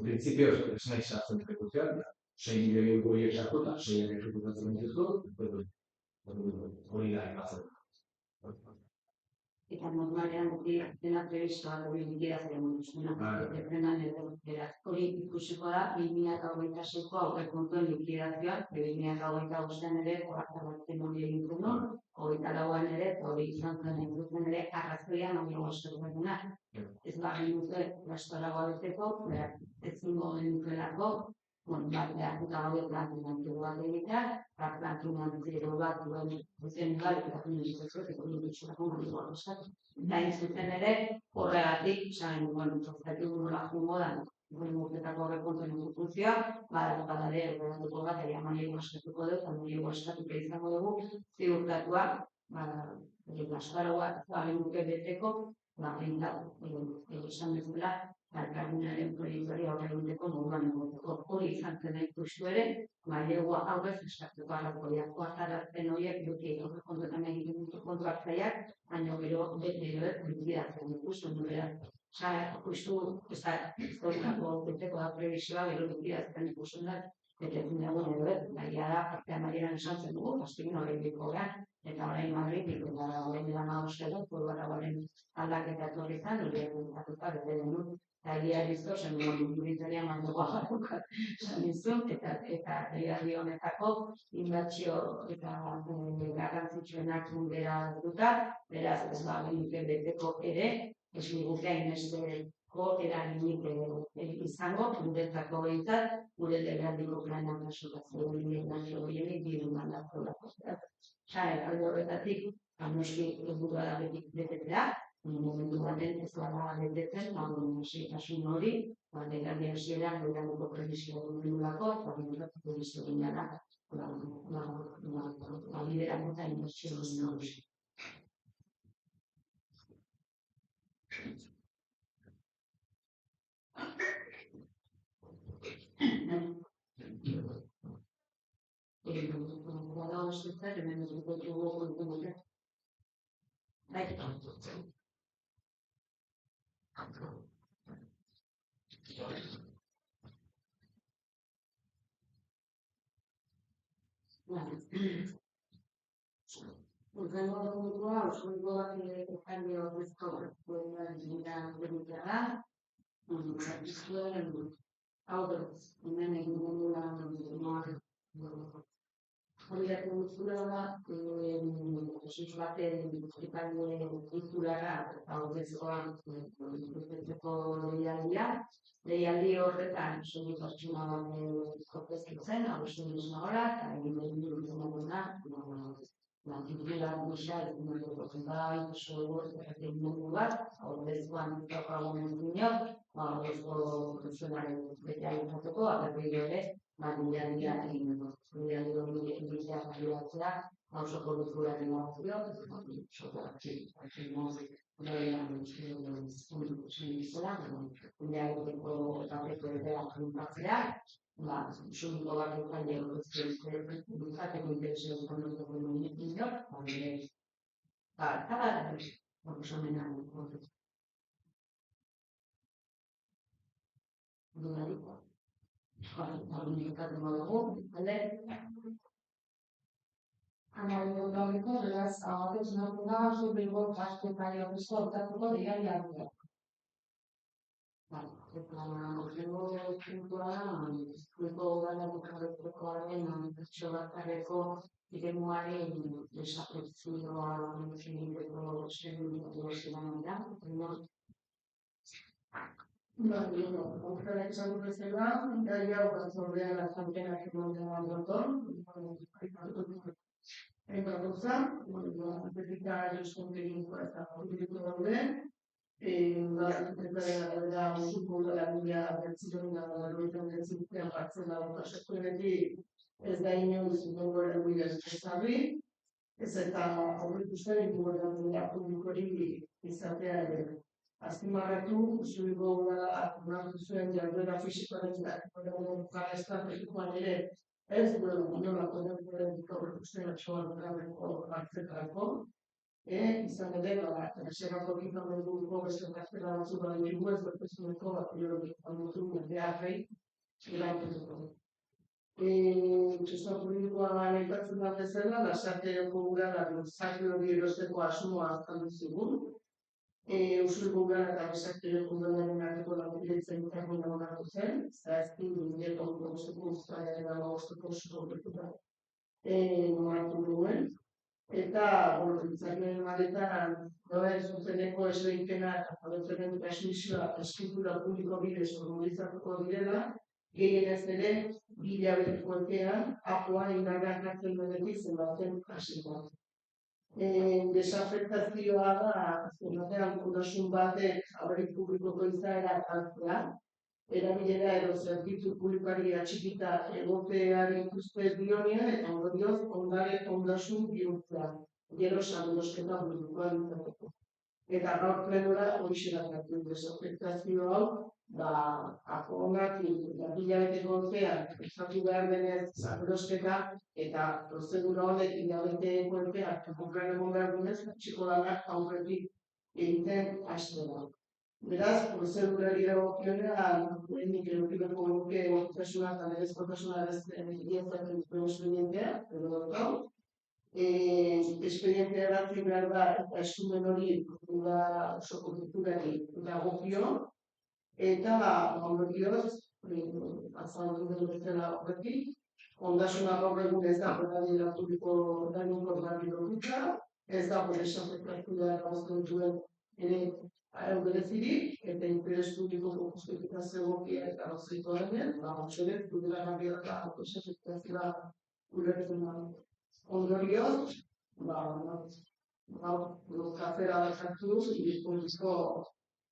prinsipioz, ez nahi sartzen ejecuzioan, 6 milioi horiek sartuta, 6 ejecutatzen dituzu, hori da ematzen. Eta normalean dena prebistoa hori likidatzen hori ikusiko da 2026ko aurrekontuen likidazioa, 2025an ere horretan hori egin duen, 24an ere, hori izan zen egiten ere arrazoian hori goztuena. Ez bagin dute gastoragoa beteko, ez zingo genukelako, behar duta gaude plantu bat egitea, plantu bat duen bat, eta nahi zuten ere, horregatik, zaitu nola jungo da, urtetako horrekontuen instituzioa, bada ere, horretuko bat, ere amaieko eskatuko dut, amaieko eskatuko izango dugu, ziurtatua, gastoragoa zabenuke beteko, esan bezala, Kargunaren proiektuari aurre egiteko moduan egoteko. Hori izan zen ikustu ere, mailegua aurrez eskatuko arrazoiak. Oartarazten horiek duki kontuetan egiten ditu kontuartzaileak, baina gero likidatzen ikustu nubera. Ikustu, ez da, historikako beteko da prebisioa, gero likidatzen ikustu da, eta ezin dago nagia da, artean marieran esantzen dugu, pastigin horrein diko gara, eta horrein Madrid, eta horrein dira magostero, foruara horrein aldaketa etorrizan, hori egitatuta bete denut. Egia bizto, zen mugitzailean mandoa jarrukat izan eta egiari honetako inbertsio eta garrantzitsuenak bera duta, beraz ez genuke beteko ere, ez guke hainbesteko eraginik izango, guretzako behintzat, gure legealdiko planean kasotatzen horienik diru mandatzolako. Alde horretatik, noski helburua da betetzea, momentu baten ez gara betetzen, hasitasun hori, legealdi hasieran legealdiko prebisioa dugulako, eta behintzat prebisioa dugulako, liderako eta inbertsio hori. Guada hostetzak, hemen dut dugu Urrengo dugua, osuriko bat ekandio horrezko dira dira, hau dut, hemen egin dugula hori datu duzula da, osuz baten titulara eta horrezkoan deialdi horretan suri pertsona bat kortezkitzen, hau duzuna gora, eta egin duguna titular gisa, bai, egin dugu bat, horrezkoan daukagun zinok, horrezko pertsonaren bete agitatuko, agarri ere, dira egin dugu. Dira hori egitea baliatzea, hausoko duzularen nazio, Zuniko bat eukaile duzateko interesio ekonomiko inok, eta proposamena dudariko. Komunikatuko dugu, alde? Analizio gauriko, beraz, agatez natura, zurriko kasketari horrezko hortatuko diari hartu. Eta horrengo puntua, zurriko galako jarretzeko pertso bakarreko iremuaren desafekzioa egiteko segurituko ziren da. Horrela esan bezala, gai hau batzordean azalpenak eman dugun eta gauza, apetika eskontegiko eta aurkituko daude, eta osuko garagia bertziron da horretan bertzitutean hartzen da eta sektoretik ez da inoiz dugu eraguia eskezarri, ez eta aurrikusten ikubertan dira publikori izatea ere. azpimarratu, zuriko onartu zuen jarduera fisikoaren eta estrategikoan ere ez duela inolako denboren aurreikusten atxoarreko hartzetarako. Izan ere, erreservako ekipamenduko beste gaztera batzuk baditugu ez berpezuneko biologikoan dutu beharrei erantzuteko. Txosten juridikoa aipatzen da bezala, lasarteko udalak zaki hori erosteko asmoa azaldu zigun. Usuriko udala eta lasarteko udalaren arteko lankidetzen termina onartu zen, zehazki 2008ko uztailaren 15ko sukopetuta onartu duen. Eta, ditzakeen maletan, zuzeneko esleipena eta jabetzaren transmisioa eskultura publiko bidez formalizatuko direla, gehienez ere, 2 hilabeteko epean, apoa indarrak hartzen duenetik zenbatzen hasiko. Desafektazioa da, azkenatean fundasun batek aberri publikoko izaera hartzea, erabilera edo zerbitzu publikoari atxikita egoteari ikuste dionean eta ondorioz ondare ondasun bihurtzea, gero sabudosketa publikoa izateko. Eta gaur plenora horixe dakatu desafektazio hau, akonak hilabeteko epean ezatu behar denez sabudosketa eta prozedura honek hilabeteko epean konkurren egon behar denez, txiko lanak aurretik egiten hastera. Beraz, prozedurari dagokionean, lehenik edukiko nuke egokitasuna eta legezkotasuna egiaztatzen duen espedientea, edo daukau. Espedientea eratzi behar da eta eskumen hori osoko kulturari dagokio, eta ondorioz, azaldu dut bezala horretik, ondasuna gaur egun ez da beradiera publiko dainiko beradiera ez da desafektazioa eragozten duen ere berezirik, eta interes publiko justifikazio egokia eta gauziko denean, txoret, dudela gabiak eta desafektazioa ulertzen da. Ondorioz, kafera bakatu, irizko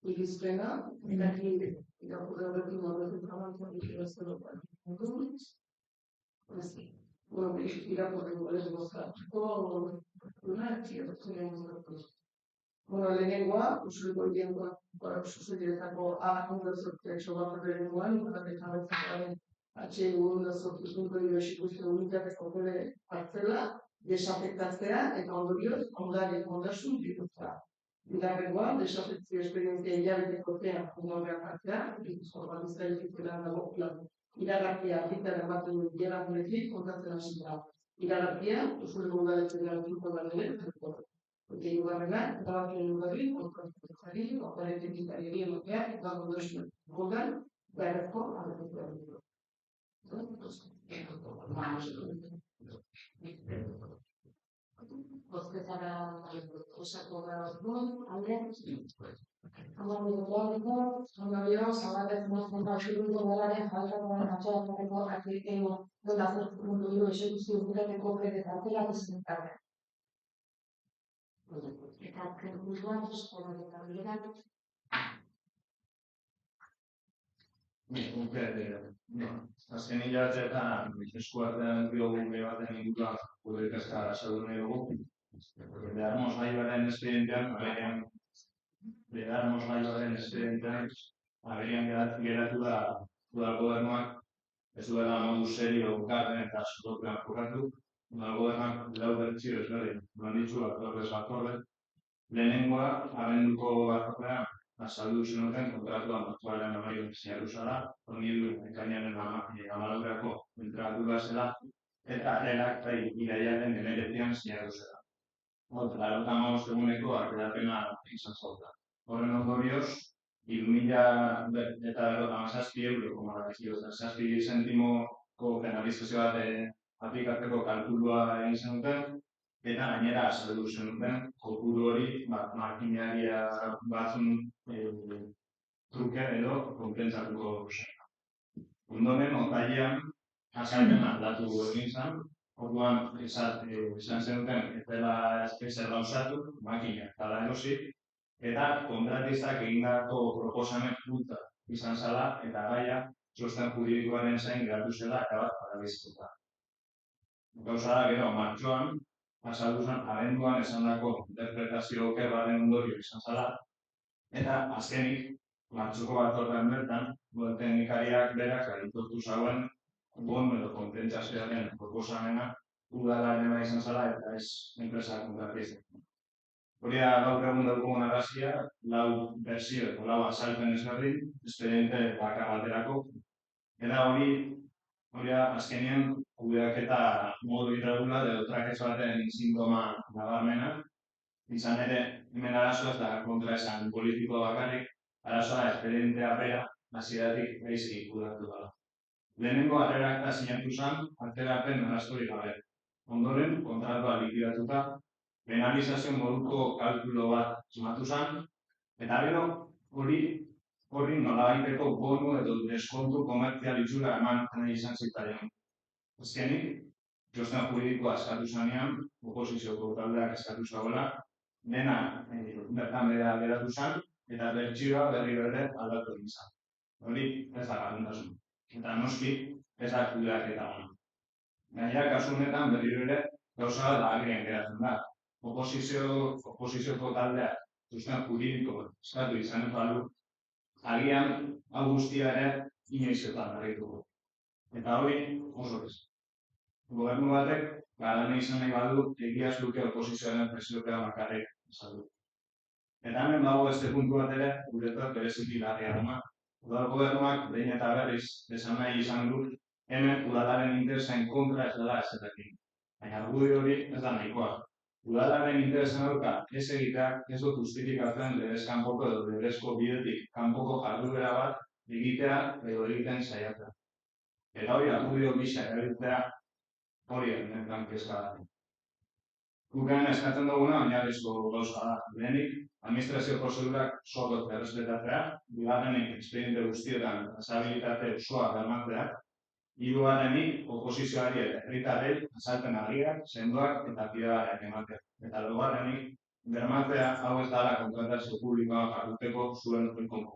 irizpena, eta irakurra horrekin horrekin trabantzak ikiraztero irakurri horrekin bozkatuko, lehenengoa, usuriko ideangoa zuzendiretako A1.8 txobakorri lehenengoan, eta betzakoaren H1.8 esikuzio unitateko bere partzela, desafektatzea eta ondorioz, ondasun bihurtzea. Bigarrengoa, desafektzio esperientzia hilabeteko epean ondorioak hartzea, ikuzko balizta egitera dago iragarkia argitaren baten jeragunetik kontatzen hasi da. Iragarkia, usuriko udaletzen garatuko da duen, eta hirugarrena, erabakien berri, kontratzari, operatik itari egin eta ondoren gogan, beharrezko aldetik dugu. Bozketara osako gara alde. Ondorioz, zabalek mozten batzuriko galaren faltakoan atxerateko akriteo dolazor mundu esekuzio burateko eta atela dizentarra. Eta azken puntuan, eskola eta bilerak. Azken hilabeteetan eskuartean diogu baten inguruan gure ikaskara saldu nahi dugu. Beharmoz gaibaren espedientean agerian geratu da udal gobernuak ez duela modu serio garden eta sutopean jokatu. Udal gobernuak lau bertsio ezberdin ditu batzorde. Lehenengoa, abenduko batzordean azaldu zenuten kontratuan aktualean amaitu sinatu zela, hornidu ekainaren 14erako kontratua zela, eta erak iraiaren 19ean sinatu zela. 85 eguneko atzerapena izan zauta. Horren ondorioz, 3.057 euro, 7 zentimoko penalizazio bat aplikatzeko kalkulua egin zenuten, eta gainera azaldu zenuten kopuru hori makinaria batzun truke edo konpentsatuko zen. Ondoren, otailean azalpena aldatu egin zen, orduan esan zenuten ez dela ezer gauzatu, makina eta erosi, eta kontratistak egindako proposamen multa izan zela eta gaia txosten juridikoaren zain geratu zela akabat parabizituta. Gauza da, gero, martxoan, azaldu zen, abenduan esandako interpretazio oker baten ondorio izan zela, Eta azkenik, martxoko batzordean bertan, teknikariak berak aitortu zauen bono edo konpentsazioaren proposamena udalarena izan zela eta ez enpresa kontratista. Hori da gaur egun daukagun argazkia, lau berzio edo lau azalpen ezberdin, espediente bakar baterako. Eta hori da azkenean kudeaketa modu irregular edo trakez baten sintoma nabarmena. Izan ere, hemen arazoa ez da kontraesan politikoa bakarrik, arazoa da espedientea bera hasieratik gaizki kudeatu dela. Lehenengo harrerakta sinatu zen, atzerapen arazorik gabe. Ondoren, kontratua likidatuta, penalizazio moduko kalkulo bat sumatu zen, eta gero hori nolabaiteko bonu edo deskontu komertzial itxura eman nahi izan zitzaion. Azkenik, txosten juridikoa eskatu zenean, oposizioko taldeak eskatu zagoela, dena bertan behera geratu zen, eta bertsioa berri berde aldatu egin zen. Hori ez da gardentasun. Eta noski ez da kudeaketa ona. Gainera, kasu honetan berriro ere gauza da agrian geratzen da. Oposizioko taldeak txosten juridiko eskatu izan ez balu, agian hau guztia ere inoizetan argituko. Eta hori oso ez. Gobernu batek, galane izan nahi badu, egiaz luke oposizioaren presiopea bakarrik esaldu. Eta hemen dago beste puntu bat ere, guretzat bereziki larria dama. Udal gobernuak behin eta berriz esan nahi izan du, hemen udalaren interesen kontra ez dela ezetekin. Baina argudio hori ez da nahikoa. Udalaren interesen aurka ez egiteak ez dut justifikatzen legez kanpoko edo legezko bidetik kanpoko jarduera bat egitea edo egiten saiatzea. Eta hori argudio gisa erabiltzea hori honetan kezka da. Gukean eskatzen duguna oinarrizko gauza da. Lehenik, administrazio prozedurak zorrot errespetatzea, bigarrenik espediente guztietan trazabilitate osoa bermatzea, hirugarrenik oposizioari eta herritarrei azalpen argiak, sendoak eta fidagarriak ematea. Eta laugarrenik, bermatzea hau ez dela kontratazio publikoa jarduteko zuen oikonko.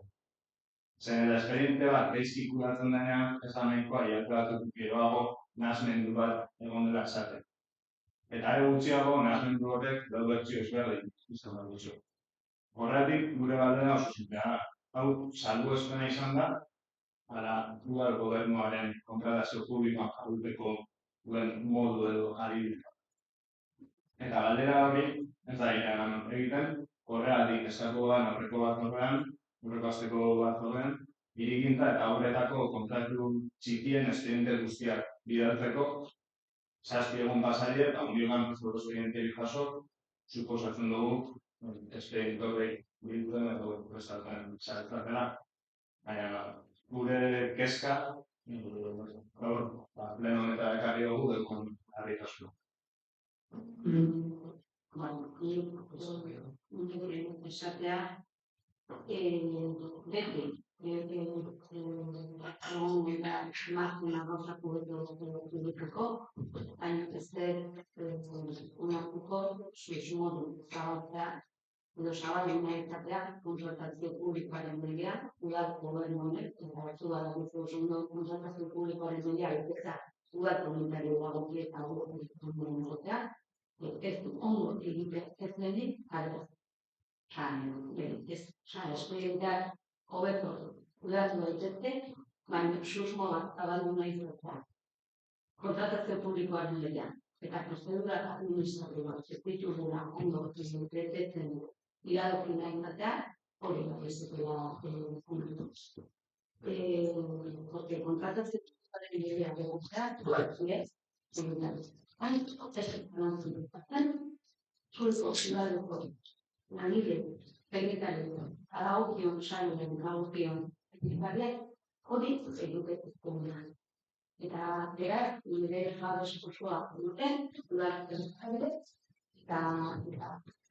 Zen eta espediente bat gaizki kudeatzen denean ez da nahikoa hilabete geroago nahasmendu bat egon dela esaten. Eta gutxiago nahasmendu horrek daude bertsio ezberdin izan behar dutxo. Horretik gure galdera oso sinplea da. Hau salbuespena izan da, ala udal gobernuaren kontratazio publikoan jarduteko duen modu edo adibidea. Eta galdera hori ez da iragan egiten, horregatik eskatu da aurreko asteko batzordean, hirigintza eta aurretako kontratu txikien espediente guztiak bidaltzeko, 7 egun pasaile eta ondiogan espedienterik jaso, suposatzen dugu espediente hori biltzen edo prestatzen zaretzatela. Baina gure kezka, pleno honetara ekarri dugu dekon harritasuna. Esatea, beti, markuna gauza publikoko, baina ez unartuko suiz modu zabaltzea, edo zabalin nahi izatea, kontratazio publikoaren media, udal gobernu honek, eta batzu badakizu oso kontratazio publikoaren media, eta udal komunitario dagoki eta gobernu egotea, ez du ondo egitea ez denik, espedienteak hobeto udatu daitezke, baina susmo bat zabaldu nahi izatea. Kontratazio publikoaren media, eta prozedura administratiboak ez ditugula ondo betetzen iradoki nahi izatea, hori bat ez dutela kontu. Kontratazio publikoaren media egotea, langile, teknikario, dagokion sailen, dagokion teknikariak, hori egiteko da. Eta beraz, nire jabez osoa duten, udalak eta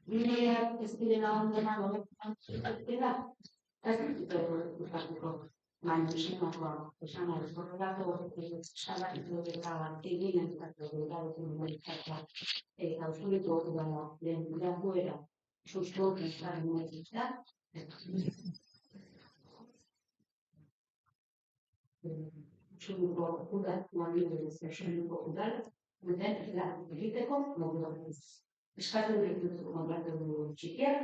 bideak ez direla ondena gobertuan zutela, ez duteko baina esandakoa, esan ari, horrelako salakitu bat egin entzatu eta usuriko dela den bidagoera susto ezaren nahitzea, usuriko udal, usuriko udal, egiteko modu bat. Eskatzen dituzu kontratu txikiak,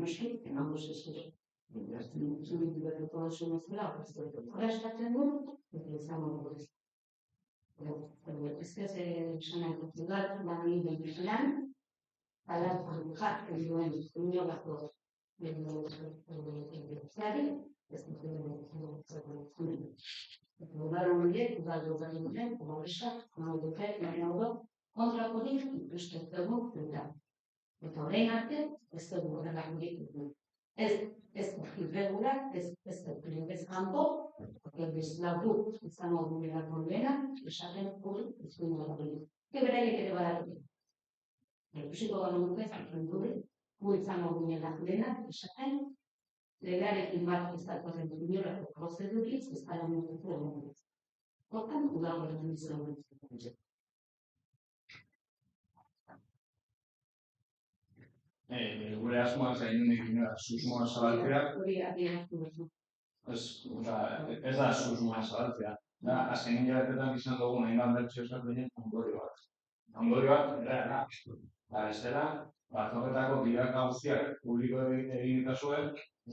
noski, emango zizkizu. Zuri berriko oso bezala, horra eskatzen du, eta izango dugu ez. Ez que se esan dut bat, bani lan, ala jartzen duen inolako zari, ez dut udal horiek, udal horiek, horrexak, kontrakorik ikusten dugu dira. Eta orain arte, ez dugu horrelakorik. Ez irregular, ez ez kanpo, bezlagu izango duelako dena, esaten hori izango dugu. Beraiek ere badakite. Ikusiko ganuke zaten dure, gu izango duelako dena, esaten, legearekin bat ez datorren inolako prozeduriz, ez dara mutuko dugu. Hortan, udal horretan izango dugu. Gure asmoa zainundik susmoa zabaltzea, Hori adieraztu duzu. ez da susmoa zabaltzea. Da, azken hilabetetan izan dugun hainbat bertsio ezberdinen ondorio bat. Ondorio bat, erreala. Da, bestela, batzordetako bidaka guztiak publiko egin ditazuen,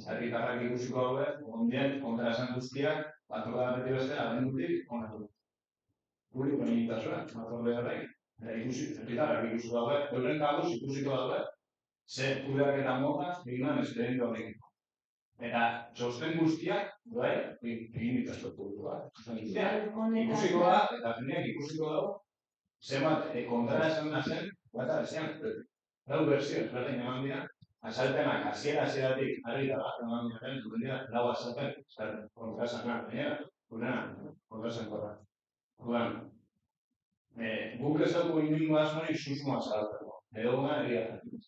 herritarrak ikusiko daude, ondien kontraesan guztiak, batzordea beti bestela, abendutik onartu. Publiko egin ditazuen, batzorde horrein. Herritarrak ikusiko daude, euren kabuz ikusiko daude, ze kudeaketa mota egin esperientzia horrekin. Eta txosten guztiak, egin ditazue publikoa. Ikusiko da, eta jendeak ikusiko dago, zenbat kontraesan da zen, bata bestean. Lau berzio ezberdin eman dira, azalpenak hasieratik argi da bat eman dira, duen dira, lau azalpen, kontraesana, gainera, kontraesan korra. Orduan, guk ez dugu inungo asmorik susmoa zabaltzeko, edo guna egia jakin.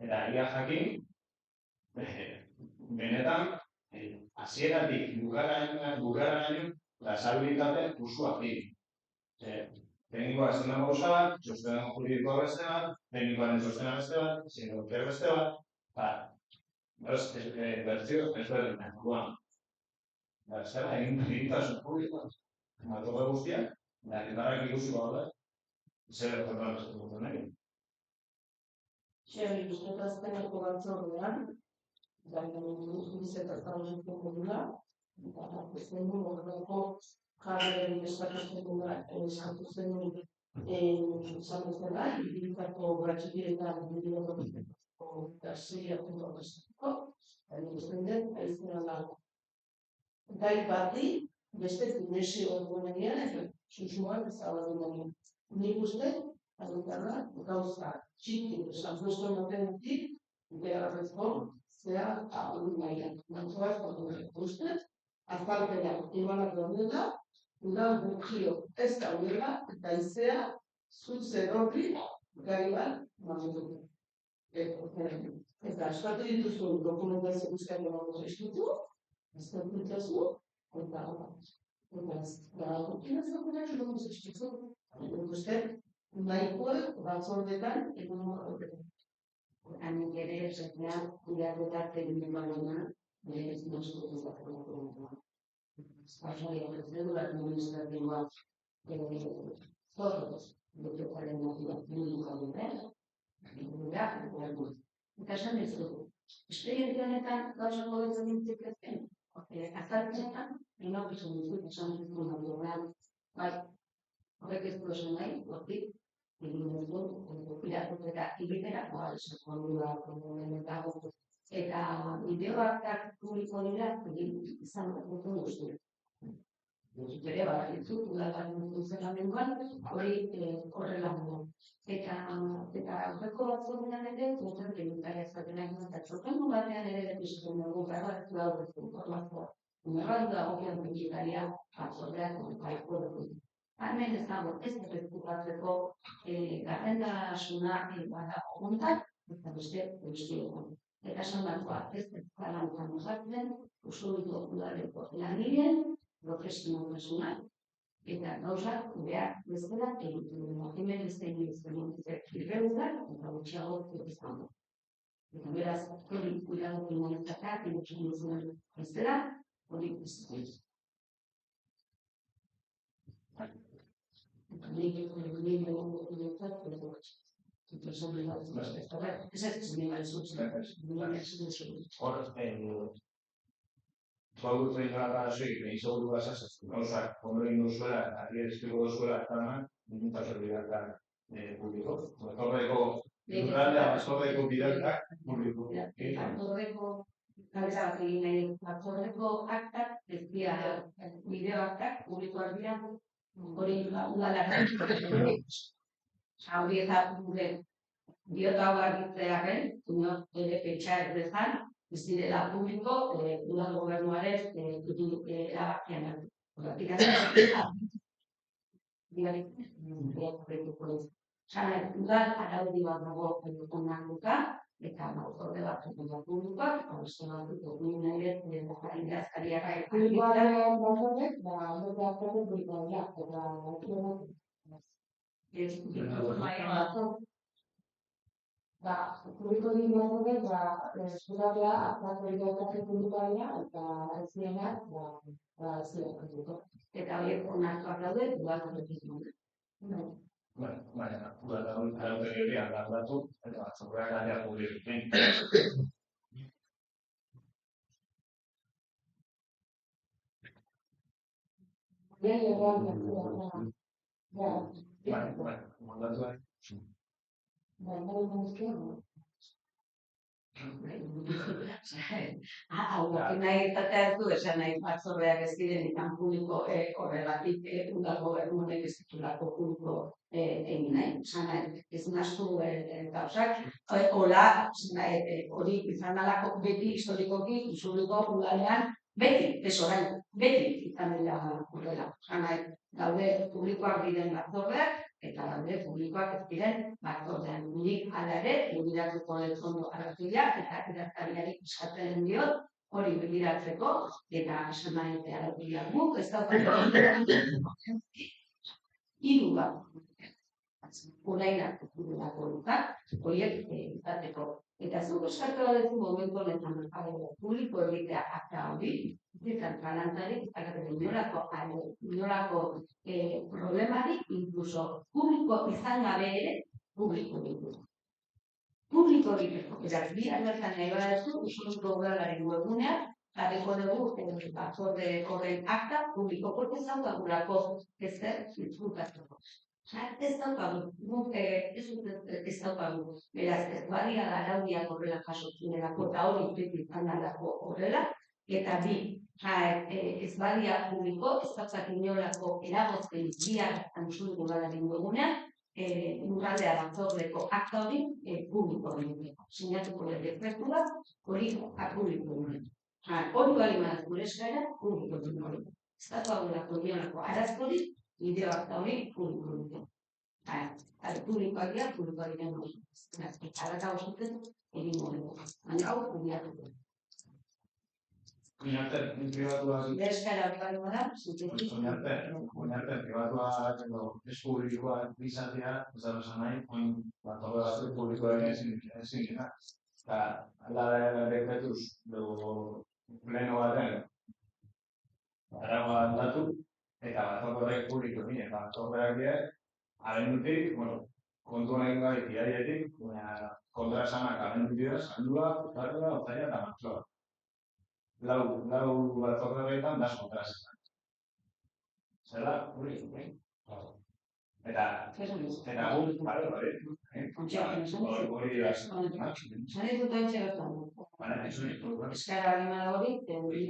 Eta egia jakin, benetan, hasieratik bukarraino, trazabilitate usua fin. Teknikoa ez dena gauza bat, txostena juridikoa beste bat, teknikoaren txostena beste bat, sinodokea beste bat, bertzio ez berdina, orduan. Zela, egitasun publikoa, matoga guztiak, eta herritarrak ikusiko daude, zer gertatu beste duten egin. Zer ikusten azkeneko batzordean, bizetazan zuten dira, eta ez den horreko jarreren eskatzen dira, eskatu zen izan bezala, ibilitako batxikiretan ibilitako garzia puntuaztuko, eta ikusten den, ez dira dago. Gai bati, beste dimensio duenean, eta susmoak ezabatu denean. Nik uste, herritarra gauza txiki esan zuen dutenetik, beharrezko zea hori mailan. Nantzoaz, uste, azalpena emanak daudela, udal gukio ez daudela, eta izea zutze horri gai bat mamutu. Eta eskatu dituzun dokumentazio guztiak emango eskutu, ez da dituzu, eta gukien ez dagoenak emango eskutu. Uste, nahikoa batzordetan egongo horretan. Hanik ere, esatean, kudeaketarte egin balena, ez nosko duzateko. Espasoia prozedura administratiboa zorroz, betetaren natura publikoa dira, eta esan ez dugu. Esperientzia honetan gauza gobetzen dintzik ezken, azaltzetan, inokizun dizut, esan ez dugu naturalean, bai, horrek ez du esan nahi, hortik, egin ez du, eta ibitera, eta ideoak publiko dira, izan dugu guztiak. Bere badakizu, udalaren funtzionamenduan, hori horrela dugu. Eta horreko batzordean ere, zuten tributaria ezatenak eta txokendu batean ere pizuten dugu, garratu aurrezu informazioa. Unerratu dagokian tributaria batzordeak baiko dugu. Hemen ez dago, ez errezkupatzeko gardentasuna bada oguntak, eta beste guztioan. Eta esan bakoa, ez zalantzan osatzen, usuriko udaleko langileen, profesionaltasunak, eta gauzak behar bezala egiten dut. Hemen ez da egin irregular, eta gutxiago izango. Eta beraz, hori kuidado kriminalizatak, egin duzuen bezala, hori izan. Bautu egin gara soik, egin seguru basaz, gauzak ondo egin duzuela, ari espiko duzuela, eta minuta serbideak publiko. Batzordeko bidalkak publiko. Galdera bat egin nahi, batzordeko aktak, ez dira, bideo aktak, publikoak dira, hori udalak. Hori eta gure biota hau argitzearen, ere pentsa ez dezan, ez direla publiko, udal gobernuaren erabakian hartu. Udal araudi bat dago onartuta, eta batzorde bat publikoak, eta beste bat egin nahi ez, azkariara Publikoaren batzordek, publikoa publiko dira batzordek, eskudarea, aktualitatea publikoa eta ez diena, eta horiek onartuak daude, udal horretik daude. Baina, arautegi aldatu, eta batzordeak aldea publikoen. Hau nahi izatea ez du, esan nahi batzordeak ez diren izan publiko horregatik udal gobernuak ez ditulako publiko egin nahi. Esan nahi, ez naztu gauzak, hori izan alako beti historikoki, izuliko udalean, beti, ez orain, beti izan dira horrela. Esan nahi, daude publikoak diren batzordeak, eta daude publikoak ez diren batzordean. Nik hala ere, begiratuko ondo arratila, eta idazkariari eskatzen diot, hori begiratzeko, eta esan nahi arratila guk, ez daukagu hiru bat. Urainak dugulako lukat, horiek izateko. Eta zuk eskatu badezu momentu honetan publiko egitea akta hori, izan kalantzarik, inolako problemarik, inkluso publiko izan gabe ere, publiko egiteko. Publiko egiteko. Beraz, bi albertan nahi badezu, usulunko udalaren webgunean, jarriko dugu batzorde horren akta publikoko ez daukagulako ezer zizkutatzeko. Ez daukagu, ez daukagu. Beraz, ez badia da araudiak horrela jasotzen delako, eta hori beti izan delako horrela, eta bi, ez badia publiko, ez daukak inolako eragozten bihar antzuliko galaren dugunean, lurraldea batzordeko akta hori publiko egiteko. Sinatuko dekretu bat, hori publiko egiteko. Hori bali manaz gure eskaera, publiko egiteko. Ez daukagulako inolako arazkorik, bideo akta hori publiko egiteko. Publikoak dira, publikoak diren hori. Eta osatzen egin dugu. Baina hau publikatuko. Oinarten pribatua Eskara hori bada, Oinarten pribatua ez publikoa izatea, ez da esan nahi, batzorde batzuk publikoak ezin dira. Eta ala dekretuz, pleno baten, araua aldatu, eta batzorde horrek publiko egin, eta batzordeak dira, abendutik, kontu honek gai tirailetik, kontra esanak abendutik da, saldua, utartua, otzaila eta martxoa. Lau batzorde horretan da kontra esanak. Zerda, hori. Eta guk, hori da. Zane dut antxe gertu. Eskara hori hori,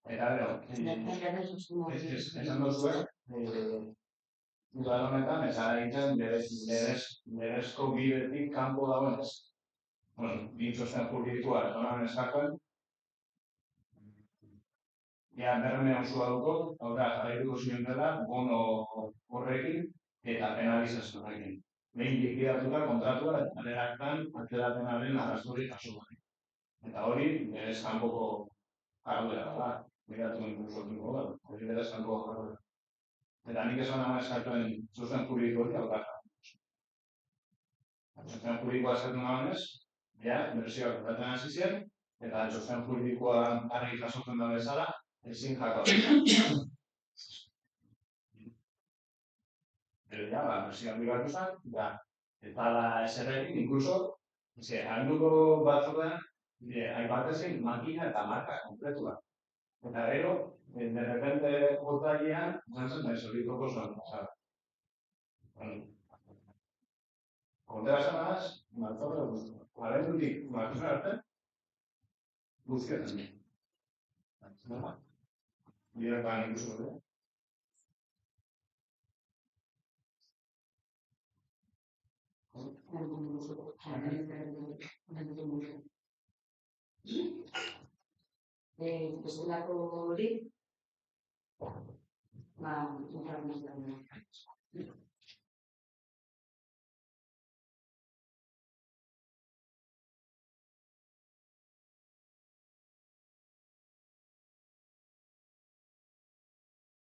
Eta gero, esan duzuen, udal honetan, esan egiten berezko bidetik kanpo dagoenez. Txosten juridikoa honan eskatzen, berme osua duko, hau da, jarraituko ziren dela, bono horrekin eta penalizazio horrekin. Behin likidatuta kontratua eta aneraktan atzerapenaren arrazorik jaso gari. Eta hori, berez kanpoko jarduera da. Miratu inkursotuko da, hori berez kanpoko jarduera. Eta nik esan ama eskatuen txosten juridiko hori hau da. Txosten juridikoa eskatu nagoenez, bersioak urraten hasi zen, eta txosten juridikoa argi jasotzen da bezala, ezin jako. Pero bersioak bigatu zen, eta da eserrekin, inkluso, abenduko batzordean, aipatzen makina eta marka kompletua. Eta gero, de repente otailean, zantzen da, esoritoko zuen pasada. Kontera zanaz, martzorra guztu. Abendutik, martzorra arte, guztietan. Bideokan ikusi dut. Bestelako hori, informazioa.